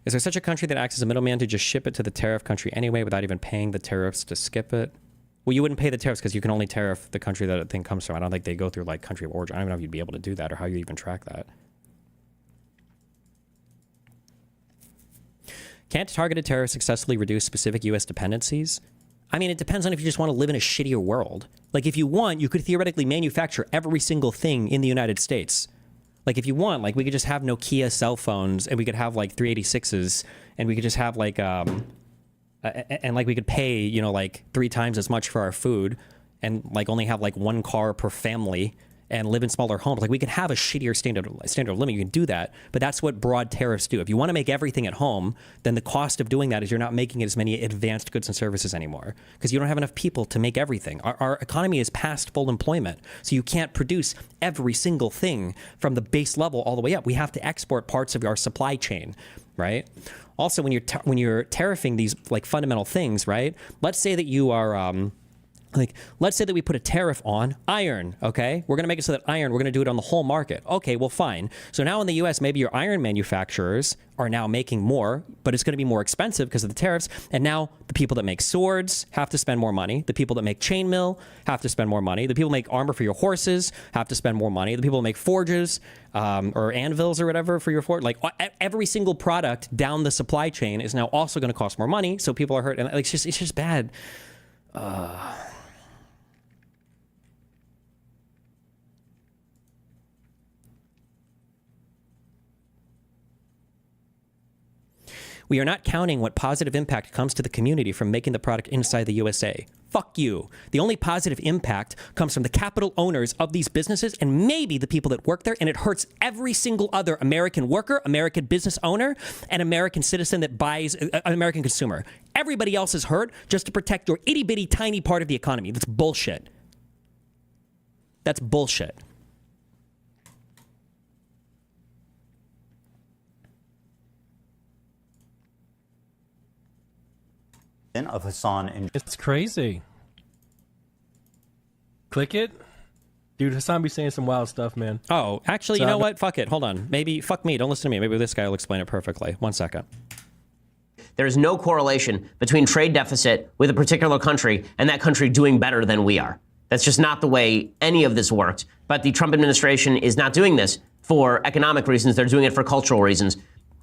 Is there such a country that acts as a middleman to just ship it to the tariff country anyway without even paying the tariffs to skip it? Well, you wouldn't pay the tariffs because you can only tariff the country that the thing comes from. I don't think they go through like country of origin. I don't even know if you'd be able to do that or how you even track that. Can't targeted tariffs successfully reduce specific U.S. dependencies? I mean, it depends on if you just want to live in a shittier world. Like, if you want, you could theoretically manufacture every single thing in the United States. Like, if you want, like, we could just have Nokia cell phones, and we could have, like, 386s, and we could just have, like, and, like, we could pay, you know, like, 3 times as much for our food, and, like, only have, like, 1 car per family, and live in smaller homes. Like, we can have a shittier standard of living. You can do that, but that's what broad tariffs do. If you want to make everything at home, then the cost of doing that is you're not making as many advanced goods and services anymore because you don't have enough people to make everything. Our economy is past full employment, so you can't produce every single thing from the base level all the way up. We have to export parts of our supply chain, right? Also, when you're tariffing these like fundamental things, right? Let's say that you are let's say that we put a tariff on iron, okay? We're going to make it so that iron, we're going to do it on the whole market. Okay, well, fine. So now in the U.S., maybe your iron manufacturers are now making more, but it's going to be more expensive because of the tariffs. And now the people that make swords have to spend more money. The people that make chainmail have to spend more money. The people that make armor for your horses have to spend more money. The people that make forges or anvils or whatever for your forge, like every single product down the supply chain is now also going to cost more money. So people are hurt. And it's just bad. We are not counting what positive impact comes to the community from making the product inside the USA. Fuck you. The only positive impact comes from the capital owners of these businesses and maybe the people that work there, and it hurts every single other American worker, American business owner, and American citizen that buys, an American consumer. Everybody else is hurt just to protect your itty-bitty tiny part of the economy. That's bullshit. That's bullshit. Of Hassan and it's crazy. Click it. Dude, Hassan be saying some wild stuff, man. Oh, actually, you know what? Fuck it. Hold on. Maybe, fuck me. Don't listen to me. Maybe this guy will explain it perfectly. 1 second. There is no correlation between trade deficit with a particular country and that country doing better than we are. That's just not the way any of this worked. But the Trump administration is not doing this for economic reasons. They're doing it for cultural reasons.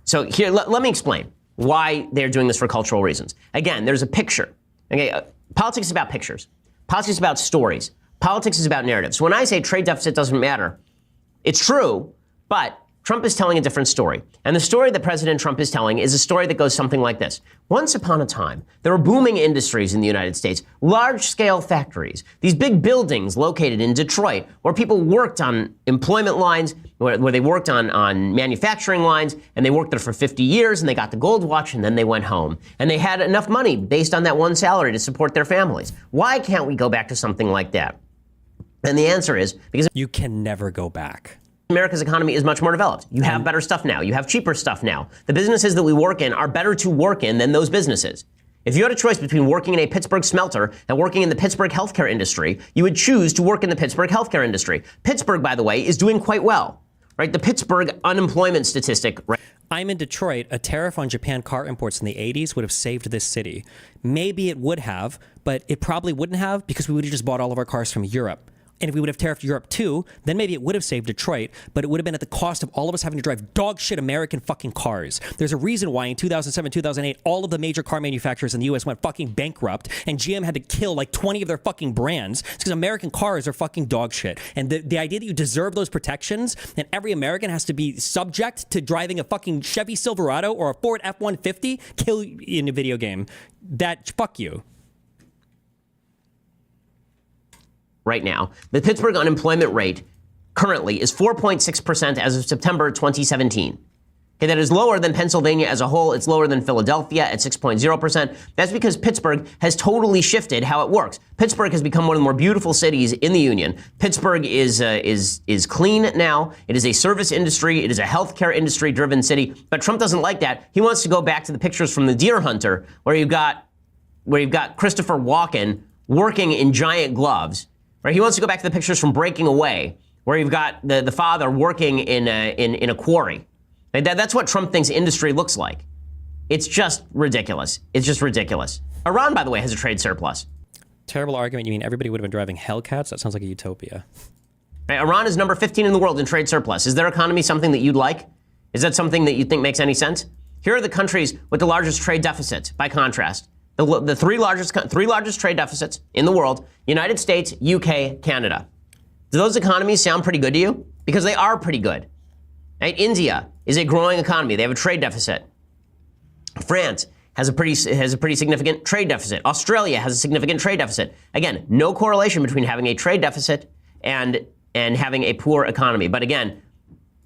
So here, let me explain why they're doing this for cultural reasons. Again, there's a picture. Okay, politics is about pictures. Politics is about stories. Politics is about narratives. When I say trade deficit doesn't matter, it's true, but Trump is telling a different story. And the story that President Trump is telling is a story that goes something like this. Once upon a time, there were booming industries in the United States, large-scale factories, these big buildings located in Detroit, where people worked on employment lines, where they worked on manufacturing lines, and they worked there for 50 years, and they got the gold watch, and then they went home. And they had enough money based on that one salary to support their families. Why can't we go back to something like that? And the answer is because you can never go back. America's economy is much more developed. You have better stuff now. You have cheaper stuff now. The businesses that we work in are better to work in than those businesses. If you had a choice between working in a Pittsburgh smelter and working in the Pittsburgh healthcare industry, you would choose to work in the Pittsburgh healthcare industry. Pittsburgh, by the way, is doing quite well, right? The Pittsburgh unemployment statistic. Right? I'm in Detroit. A tariff on Japan car imports in the 80s would have saved this city. Maybe it would have, but it probably wouldn't have because we would have just bought all of our cars from Europe. And if we would have tariffed Europe too, then maybe it would have saved Detroit, but it would have been at the cost of all of us having to drive dog shit American fucking cars. There's a reason why in 2007, 2008, all of the major car manufacturers in the US went fucking bankrupt and GM had to kill like 20 of their fucking brands. It's because American cars are fucking dog shit. And the idea that you deserve those protections and every American has to be subject to driving a fucking Chevy Silverado or a Ford F-150 kill in a video game, that fuck you. Right now, the Pittsburgh unemployment rate currently is 4.6% as of September 2017. Okay, that is lower than Pennsylvania as a whole. It's lower than Philadelphia at 6.0%. That's because Pittsburgh has totally shifted how it works. Pittsburgh has become one of the more beautiful cities in the Union. Pittsburgh is clean now. It is a service industry. It is a healthcare industry driven city. But Trump doesn't like that. He wants to go back to the pictures from The Deer Hunter, where you've got Christopher Walken working in giant gloves. Right? He wants to go back to the pictures from Breaking Away, where you've got the father working in a quarry. That's what Trump thinks industry looks like. It's just ridiculous. It's just ridiculous. Iran, by the way, has a trade surplus. Terrible argument. You mean everybody would have been driving Hellcats? That sounds like a utopia. Right? Iran is number 15 in the world in trade surplus. Is their economy something that you'd like? Is that something that you think makes any sense? Here are the countries with the largest trade deficit, by contrast. The three largest trade deficits in the world: United States, UK, Canada. Do those economies sound pretty good to you? Because they are pretty good. Right? India is a growing economy. They have a trade deficit. France has a pretty significant trade deficit. Australia has a significant trade deficit. Again, no correlation between having a trade deficit and having a poor economy. But again,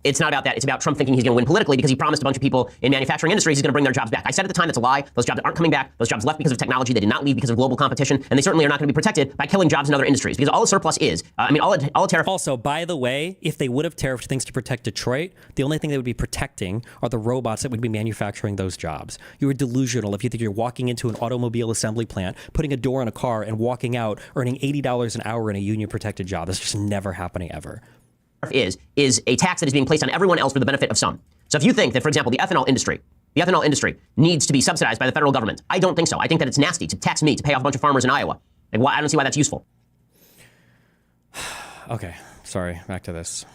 it's not about that. It's about Trump thinking he's going to win politically because he promised a bunch of people in manufacturing industries he's going to bring their jobs back. I said at the time that's a lie. Those jobs aren't coming back. Those jobs left because of technology. They did not leave because of global competition. And they certainly are not going to be protected by killing jobs in other industries because all the surplus is, all a tariff. Also, by the way, if they would have tariffed things to protect Detroit, the only thing they would be protecting are the robots that would be manufacturing those jobs. You are delusional if you think you're walking into an automobile assembly plant, putting a door on a car and walking out earning $80 an hour in a union protected job. That's just never happening ever. Is a tax that is being placed on everyone else for the benefit of some. So if you think that, for example, the ethanol industry needs to be subsidized by the federal government, I don't think so. I think that it's nasty to tax me to pay off a bunch of farmers in Iowa. I don't see why that's useful. Okay, sorry, back to this.